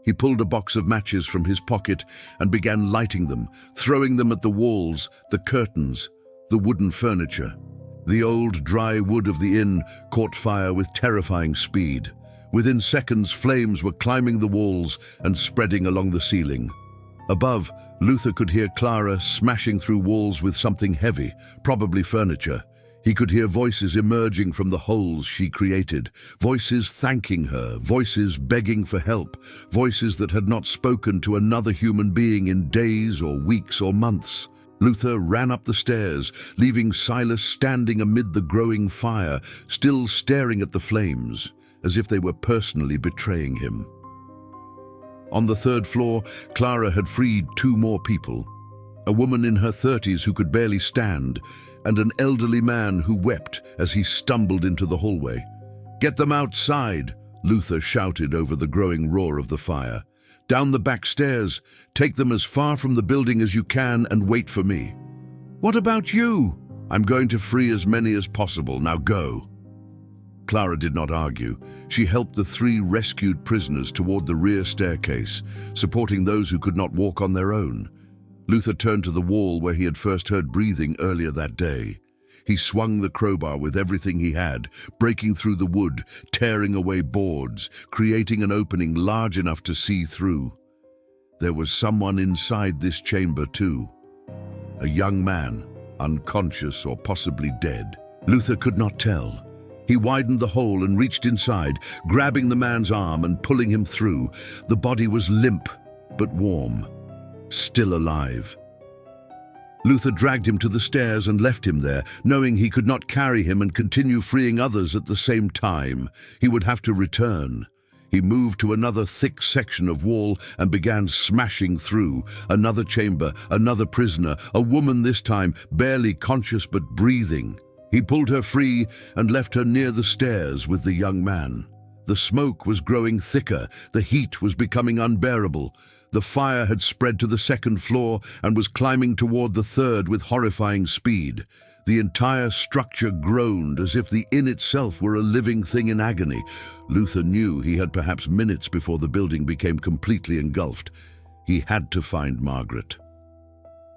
He pulled a box of matches from his pocket and began lighting them, throwing them at the walls, the curtains, the wooden furniture. The old dry wood of the inn caught fire with terrifying speed. Within seconds, flames were climbing the walls and spreading along the ceiling. Above, Luther could hear Clara smashing through walls with something heavy, probably furniture. He could hear voices emerging from the holes she created, voices thanking her, voices begging for help, voices that had not spoken to another human being in days or weeks or months. Luther ran up the stairs, leaving Silas standing amid the growing fire, still staring at the flames, as if they were personally betraying him. On the third floor, Clara had freed 2 more people. A woman in her 30s who could barely stand, and an elderly man who wept as he stumbled into the hallway. "Get them outside," Luther shouted over the growing roar of the fire. "Down the back stairs. Take them as far from the building as you can and wait for me." "What about you?" "I'm going to free as many as possible. Now go." Clara did not argue. She helped the 3 rescued prisoners toward the rear staircase, supporting those who could not walk on their own. Luther turned to the wall where he had first heard breathing earlier that day. He swung the crowbar with everything he had, breaking through the wood, tearing away boards, creating an opening large enough to see through. There was someone inside this chamber too. A young man, unconscious or possibly dead. Luther could not tell. He widened the hole and reached inside, grabbing the man's arm and pulling him through. The body was limp, but warm. Still alive. Luther dragged him to the stairs and left him there, knowing he could not carry him and continue freeing others at the same time. He would have to return. He moved to another thick section of wall and began smashing through. Another chamber, another prisoner, a woman this time, barely conscious but breathing. He pulled her free and left her near the stairs with the young man. The smoke was growing thicker. The heat was becoming unbearable. The fire had spread to the 2nd floor and was climbing toward the 3rd with horrifying speed. The entire structure groaned as if the inn itself were a living thing in agony. Luther knew he had perhaps minutes before the building became completely engulfed. He had to find Margaret.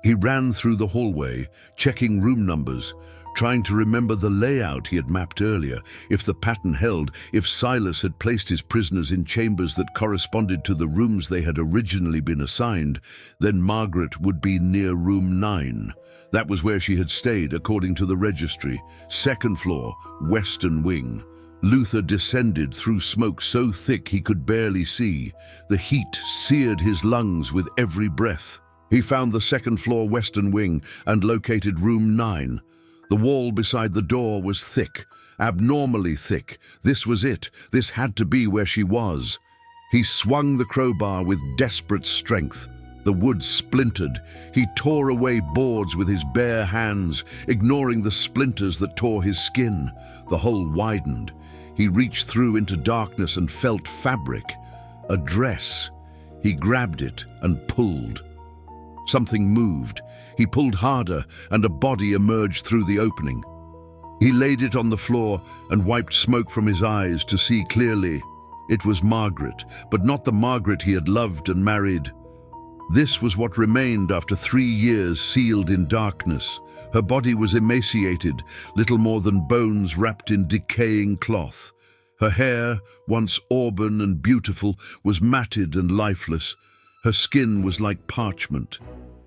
He ran through the hallway, checking room numbers, trying to remember the layout he had mapped earlier. If the pattern held, if Silas had placed his prisoners in chambers that corresponded to the rooms they had originally been assigned, then Margaret would be near room 9. That was where she had stayed, according to the registry. 2nd floor, western wing. Luther descended through smoke so thick he could barely see. The heat seared his lungs with every breath. He found the 2nd floor western wing and located room 9. The wall beside the door was thick, abnormally thick. This was it. This had to be where she was. He swung the crowbar with desperate strength. The wood splintered. He tore away boards with his bare hands, ignoring the splinters that tore his skin. The hole widened. He reached through into darkness and felt fabric. A dress. He grabbed it and pulled. Something moved. He pulled harder, and a body emerged through the opening. He laid it on the floor and wiped smoke from his eyes to see clearly. It was Margaret, but not the Margaret he had loved and married. This was what remained after 3 years sealed in darkness. Her body was emaciated, little more than bones wrapped in decaying cloth. Her hair, once auburn and beautiful, was matted and lifeless. Her skin was like parchment.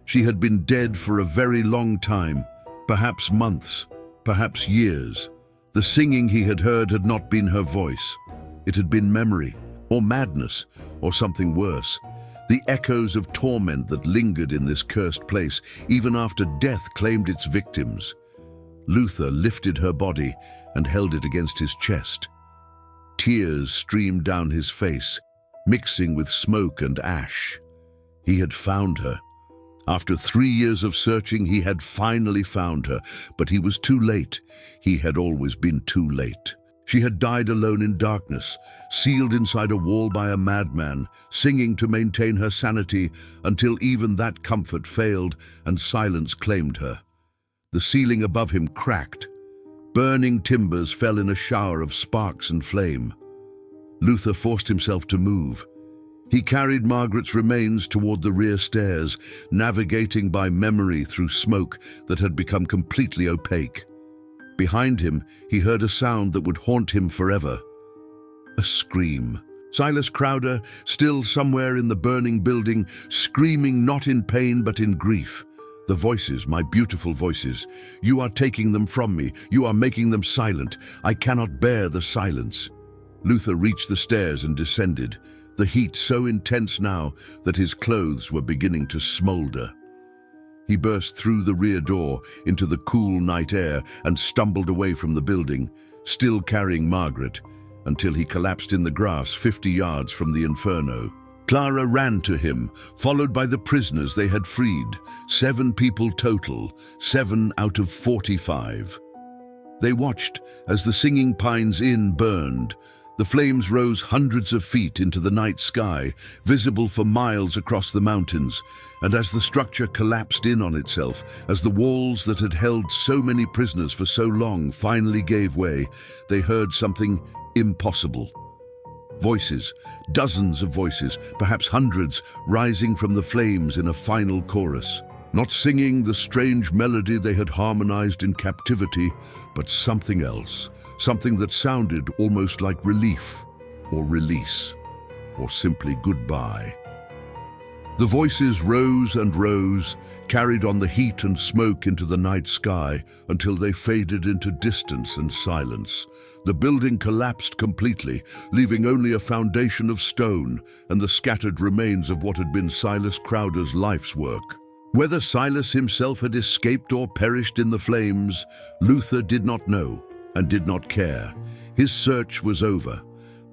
She had been dead for a very long time, perhaps months, perhaps years. The singing he had heard had not been her voice. It had been memory, or madness, or something worse. The echoes of torment that lingered in this cursed place, even after death claimed its victims. Luther lifted her body and held it against his chest. Tears streamed down his face, mixing with smoke and ash. He had found her. After 3 years of searching, he had finally found her, but he was too late. He had always been too late. She had died alone in darkness, sealed inside a wall by a madman, singing to maintain her sanity until even that comfort failed and silence claimed her. The ceiling above him cracked. Burning timbers fell in a shower of sparks and flame. Luther forced himself to move. He carried Margaret's remains toward the rear stairs, navigating by memory through smoke that had become completely opaque. Behind him, he heard a sound that would haunt him forever. A scream. Silas Crowder, still somewhere in the burning building, screaming not in pain but in grief. The voices, my beautiful voices, you are taking them from me. You are making them silent. I cannot bear the silence. Luther reached the stairs and descended, the heat so intense now that his clothes were beginning to smolder. He burst through the rear door into the cool night air and stumbled away from the building, still carrying Margaret, until he collapsed in the grass 50 yards from the inferno. Clara ran to him, followed by the prisoners they had freed, 7 people total, 7 out of 45. They watched as the Singing Pines Inn burned. The flames rose hundreds of feet into the night sky, visible for miles across the mountains, and as the structure collapsed in on itself, as the walls that had held so many prisoners for so long finally gave way, they heard something impossible. Voices, dozens of voices, perhaps hundreds, rising from the flames in a final chorus. Not singing the strange melody they had harmonized in captivity, but something else. Something that sounded almost like relief, or release, or simply goodbye. The voices rose and rose, carried on the heat and smoke into the night sky until they faded into distance and silence. The building collapsed completely, leaving only a foundation of stone and the scattered remains of what had been Silas Crowder's life's work. Whether Silas himself had escaped or perished in the flames, Luther did not know and did not care. His search was over.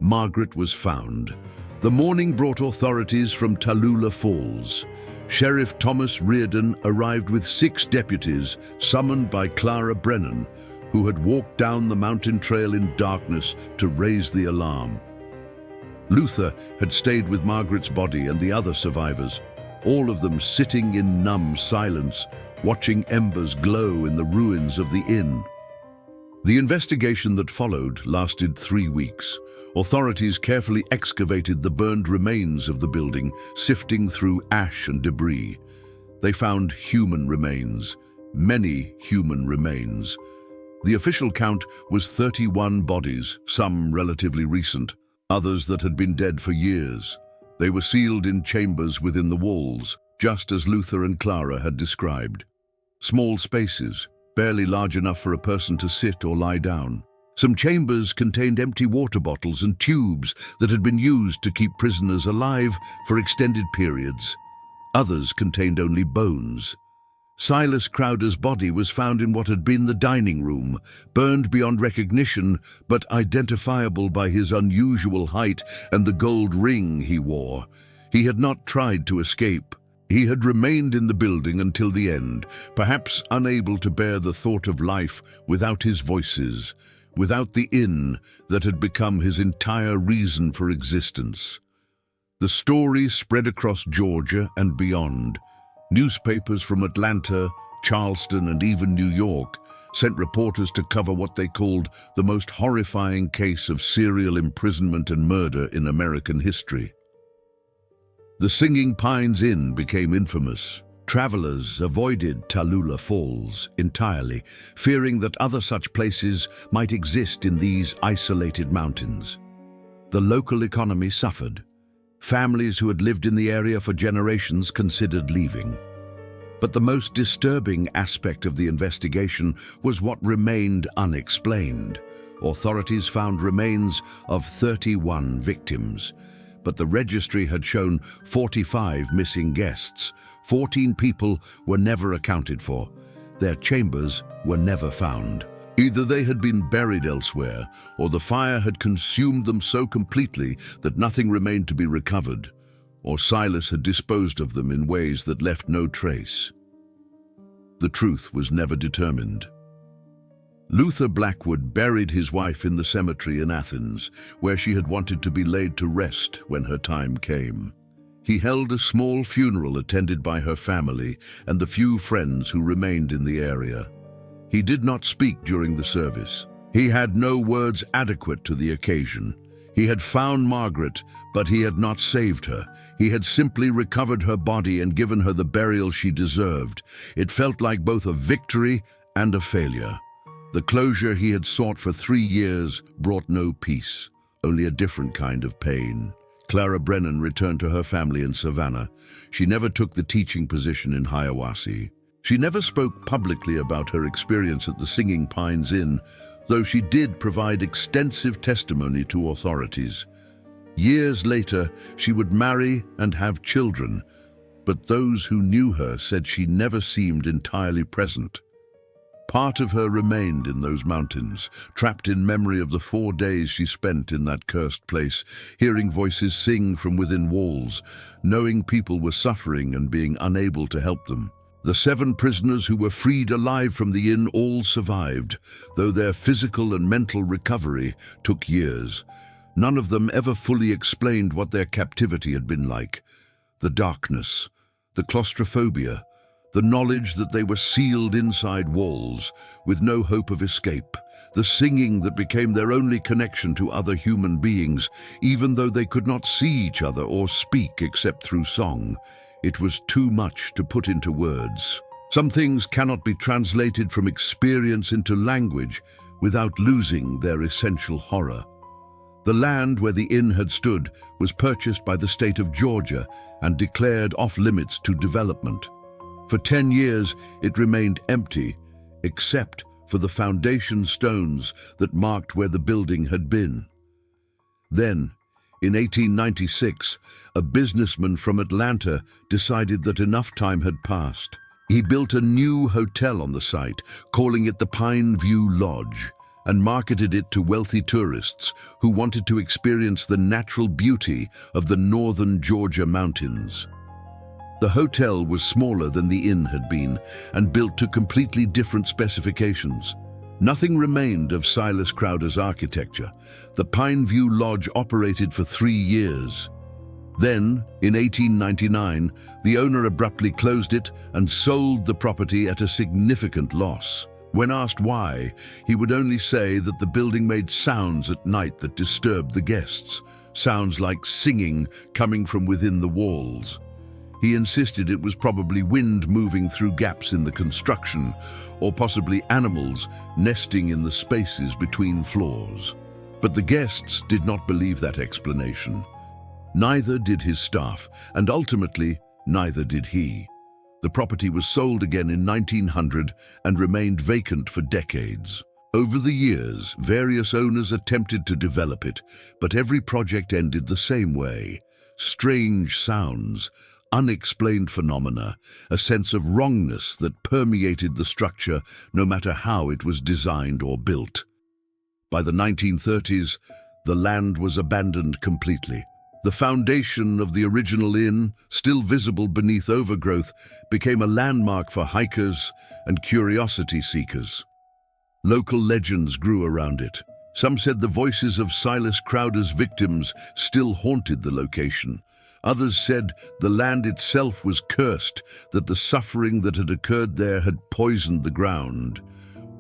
Margaret was found. The morning brought authorities from Tallulah Falls. Sheriff Thomas Reardon arrived with 6 deputies summoned by Clara Brennan, who had walked down the mountain trail in darkness to raise the alarm. Luther had stayed with Margaret's body and the other survivors, all of them sitting in numb silence, watching embers glow in the ruins of the inn. The investigation that followed lasted 3 weeks. Authorities carefully excavated the burned remains of the building, sifting through ash and debris. They found human remains, many human remains. The official count was 31 bodies, some relatively recent, others that had been dead for years. They were sealed in chambers within the walls, just as Luther and Clara had described. Small spaces, barely large enough for a person to sit or lie down. Some chambers contained empty water bottles and tubes that had been used to keep prisoners alive for extended periods. Others contained only bones. Silas Crowder's body was found in what had been the dining room, burned beyond recognition, but identifiable by his unusual height and the gold ring he wore. He had not tried to escape. He had remained in the building until the end, perhaps unable to bear the thought of life without his voices, without the inn that had become his entire reason for existence. The story spread across Georgia and beyond. Newspapers from Atlanta, Charleston, and even New York sent reporters to cover what they called the most horrifying case of serial imprisonment and murder in American history. The Singing Pines Inn became infamous. Travelers avoided Tallulah Falls entirely, fearing that other such places might exist in these isolated mountains. The local economy suffered. Families who had lived in the area for generations considered leaving. But the most disturbing aspect of the investigation was what remained unexplained. Authorities found remains of 31 victims, but the registry had shown 45 missing guests. 14 people were never accounted for. Their chambers were never found. Either they had been buried elsewhere, or the fire had consumed them so completely that nothing remained to be recovered, or Silas had disposed of them in ways that left no trace. The truth was never determined. Luther Blackwood buried his wife in the cemetery in Athens, where she had wanted to be laid to rest when her time came. He held a small funeral attended by her family and the few friends who remained in the area. He did not speak during the service. He had no words adequate to the occasion. He had found Margaret, but he had not saved her. He had simply recovered her body and given her the burial she deserved. It felt like both a victory and a failure. The closure he had sought for 3 years brought no peace, only a different kind of pain. Clara Brennan returned to her family in Savannah. She never took the teaching position in Hiawassee. She never spoke publicly about her experience at the Singing Pines Inn, though she did provide extensive testimony to authorities. Years later, she would marry and have children, but those who knew her said she never seemed entirely present. Part of her remained in those mountains, trapped in memory of the 4 days she spent in that cursed place, hearing voices sing from within walls, knowing people were suffering and being unable to help them. The 7 prisoners who were freed alive from the inn all survived, though their physical and mental recovery took years. None of them ever fully explained what their captivity had been like. The darkness, the claustrophobia, the knowledge that they were sealed inside walls, with no hope of escape, the singing that became their only connection to other human beings, even though they could not see each other or speak except through song. It was too much to put into words. Some things cannot be translated from experience into language without losing their essential horror. The land where the inn had stood was purchased by the state of Georgia and declared off-limits to development. For 10 years, it remained empty, except for the foundation stones that marked where the building had been. Then, in 1896, a businessman from Atlanta decided that enough time had passed. He built a new hotel on the site, calling it the Pine View Lodge, and marketed it to wealthy tourists who wanted to experience the natural beauty of the northern Georgia mountains. The hotel was smaller than the inn had been and built to completely different specifications. Nothing remained of Silas Crowder's architecture. The Pine View Lodge operated for 3 years. Then, in 1899, the owner abruptly closed it and sold the property at a significant loss. When asked why, he would only say that the building made sounds at night that disturbed the guests, sounds like singing coming from within the walls. He insisted it was probably wind moving through gaps in the construction, or possibly animals nesting in the spaces between floors. But the guests did not believe that explanation. Neither did his staff, and ultimately, neither did he. The property was sold again in 1900 and remained vacant for decades. Over the years, various owners attempted to develop it, but every project ended the same way. Strange sounds, unexplained phenomena, a sense of wrongness that permeated the structure no matter how it was designed or built. By the 1930s, the land was abandoned completely. The foundation of the original inn, still visible beneath overgrowth, became a landmark for hikers and curiosity seekers. Local legends grew around it. Some said the voices of Silas Crowder's victims still haunted the location. Others said the land itself was cursed, that the suffering that had occurred there had poisoned the ground.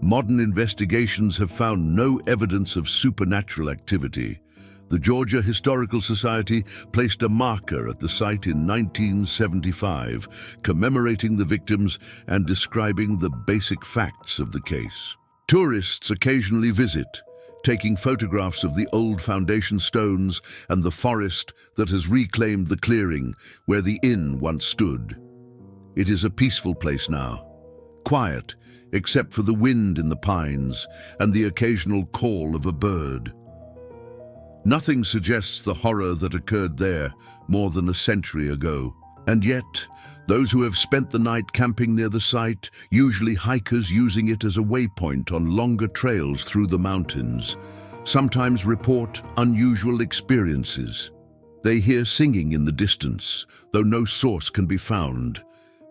Modern investigations have found no evidence of supernatural activity. The Georgia Historical Society placed a marker at the site in 1975, commemorating the victims and describing the basic facts of the case. Tourists occasionally visit, taking photographs of the old foundation stones and the forest that has reclaimed the clearing where the inn once stood. It is a peaceful place now, quiet except for the wind in the pines and the occasional call of a bird. Nothing suggests the horror that occurred there more than a century ago, and yet those who have spent the night camping near the site, usually hikers using it as a waypoint on longer trails through the mountains, sometimes report unusual experiences. They hear singing in the distance, though no source can be found.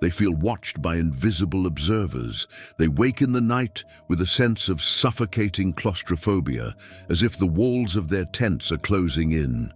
They feel watched by invisible observers. They wake in the night with a sense of suffocating claustrophobia, as if the walls of their tents are closing in.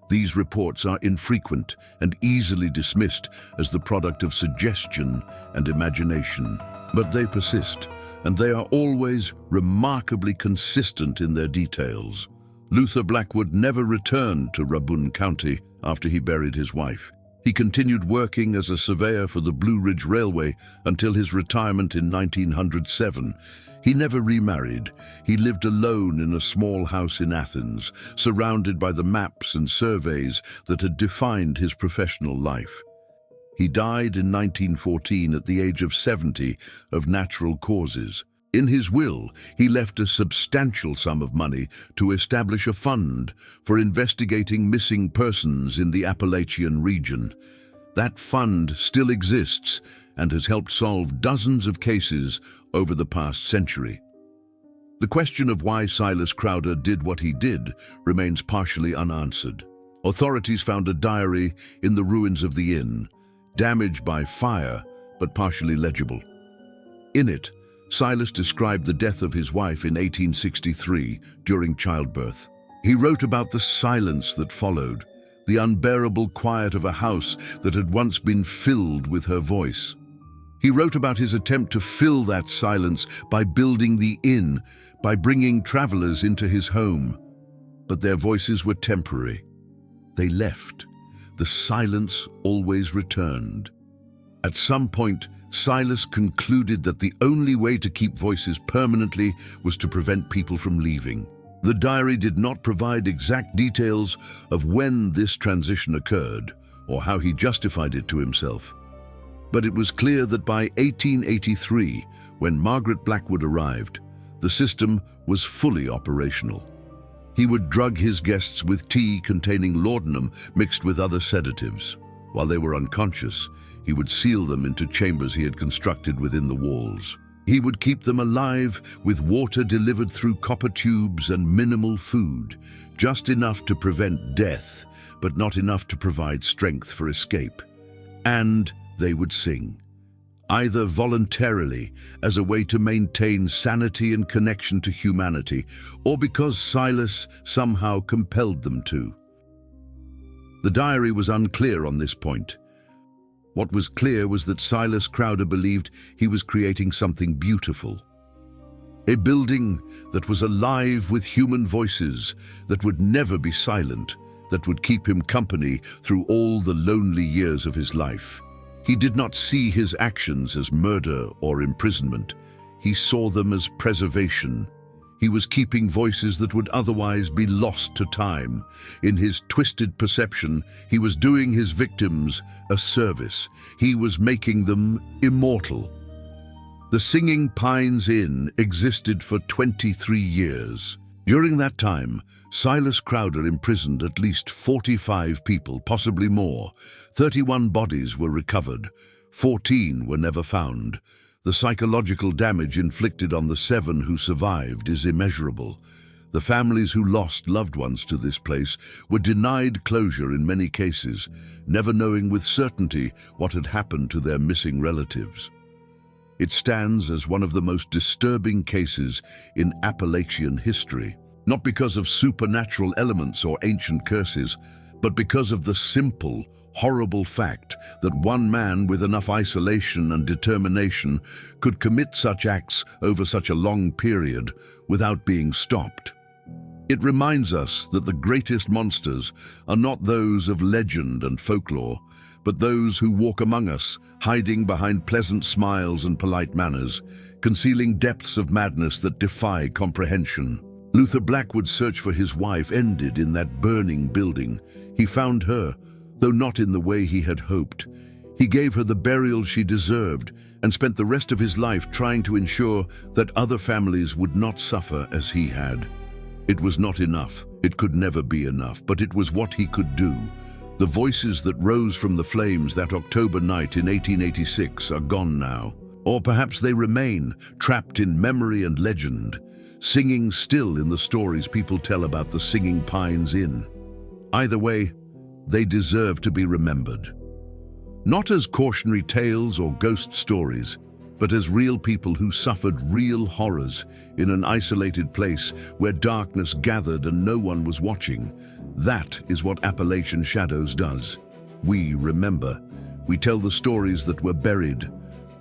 These reports are infrequent and easily dismissed as the product of suggestion and imagination. But they persist, and they are always remarkably consistent in their details. Luther Blackwood never returned to Rabun County after he buried his wife. He continued working as a surveyor for the Blue Ridge Railway until his retirement in 1907. He never remarried. He lived alone in a small house in Athens, surrounded by the maps and surveys that had defined his professional life. He died in 1914 at the age of 70 of natural causes. In his will, he left a substantial sum of money to establish a fund for investigating missing persons in the Appalachian region. That fund still exists and has helped solve dozens of cases over the past century. The question of why Silas Crowder did what he did remains partially unanswered. Authorities found a diary in the ruins of the inn, damaged by fire but partially legible. In it, Silas described the death of his wife in 1863 during childbirth. He wrote about the silence that followed, the unbearable quiet of a house that had once been filled with her voice. He wrote about his attempt to fill that silence by building the inn, by bringing travelers into his home. But their voices were temporary. They left. The silence always returned. At some point, Silas concluded that the only way to keep voices permanently was to prevent people from leaving. The diary did not provide exact details of when this transition occurred or how he justified it to himself. But it was clear that by 1883, when Margaret Blackwood arrived, the system was fully operational. He would drug his guests with tea containing laudanum mixed with other sedatives. While they were unconscious, he would seal them into chambers he had constructed within the walls. He would keep them alive with water delivered through copper tubes and minimal food, just enough to prevent death, but not enough to provide strength for escape. And they would sing, either voluntarily as a way to maintain sanity and connection to humanity, or because Silas somehow compelled them to. The diary was unclear on this point. What was clear was that Silas Crowder believed he was creating something beautiful. A building that was alive with human voices, that would never be silent, that would keep him company through all the lonely years of his life. He did not see his actions as murder or imprisonment. He saw them as preservation. He was keeping voices that would otherwise be lost to time. In his twisted perception, he was doing his victims a service. He was making them immortal. The Singing Pines Inn existed for 23 years. During that time, Silas Crowder imprisoned at least 45 people, possibly more. 31 bodies were recovered. 14 were never found. The psychological damage inflicted on the 7 who survived is immeasurable. The families who lost loved ones to this place were denied closure in many cases, never knowing with certainty what had happened to their missing relatives. It stands as one of the most disturbing cases in Appalachian history, not because of supernatural elements or ancient curses, but because of the simple, horrible fact that one man with enough isolation and determination could commit such acts over such a long period without being stopped. It reminds us that the greatest monsters are not those of legend and folklore, but those who walk among us, hiding behind pleasant smiles and polite manners, concealing depths of madness that defy comprehension. Luther Blackwood's search for his wife ended in that burning building. He found her, though not in the way he had hoped. He gave her the burial she deserved and spent the rest of his life trying to ensure that other families would not suffer as he had. It was not enough. It could never be enough, but it was what he could do. The voices that rose from the flames that October night in 1886 are gone now. Or perhaps they remain, trapped in memory and legend, singing still in the stories people tell about the Singing Pines Inn. Either way, they deserve to be remembered. Not as cautionary tales or ghost stories, but as real people who suffered real horrors in an isolated place where darkness gathered and no one was watching. That is what Appalachian Shadows does. We remember. We tell the stories that were buried.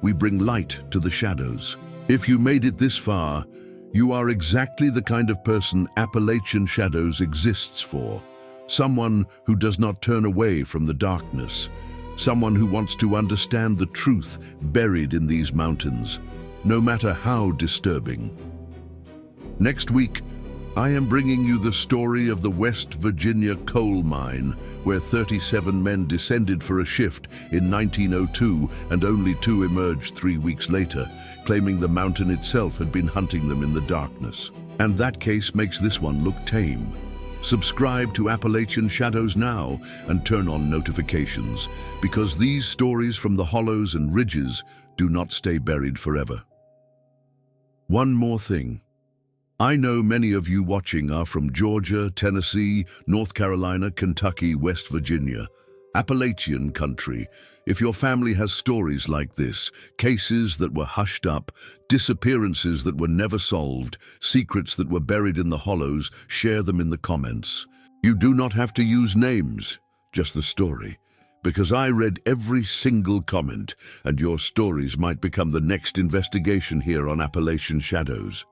We bring light to the shadows. If you made it this far, you are exactly the kind of person Appalachian Shadows exists for. Someone who does not turn away from the darkness. Someone who wants to understand the truth buried in these mountains, no matter how disturbing. Next week, I am bringing you the story of the West Virginia coal mine, where 37 men descended for a shift in 1902 and only 2 emerged 3 weeks later, claiming the mountain itself had been hunting them in the darkness. And that case makes this one look tame. Subscribe to Appalachian Shadows now and turn on notifications, because these stories from the hollows and ridges do not stay buried forever. One more thing. I know many of you watching are from Georgia, Tennessee, North Carolina, Kentucky, West Virginia, Appalachian country. If your family has stories like this, cases that were hushed up, disappearances that were never solved, secrets that were buried in the hollows, share them in the comments. You do not have to use names, just the story, because I read every single comment, and your stories might become the next investigation here on Appalachian Shadows.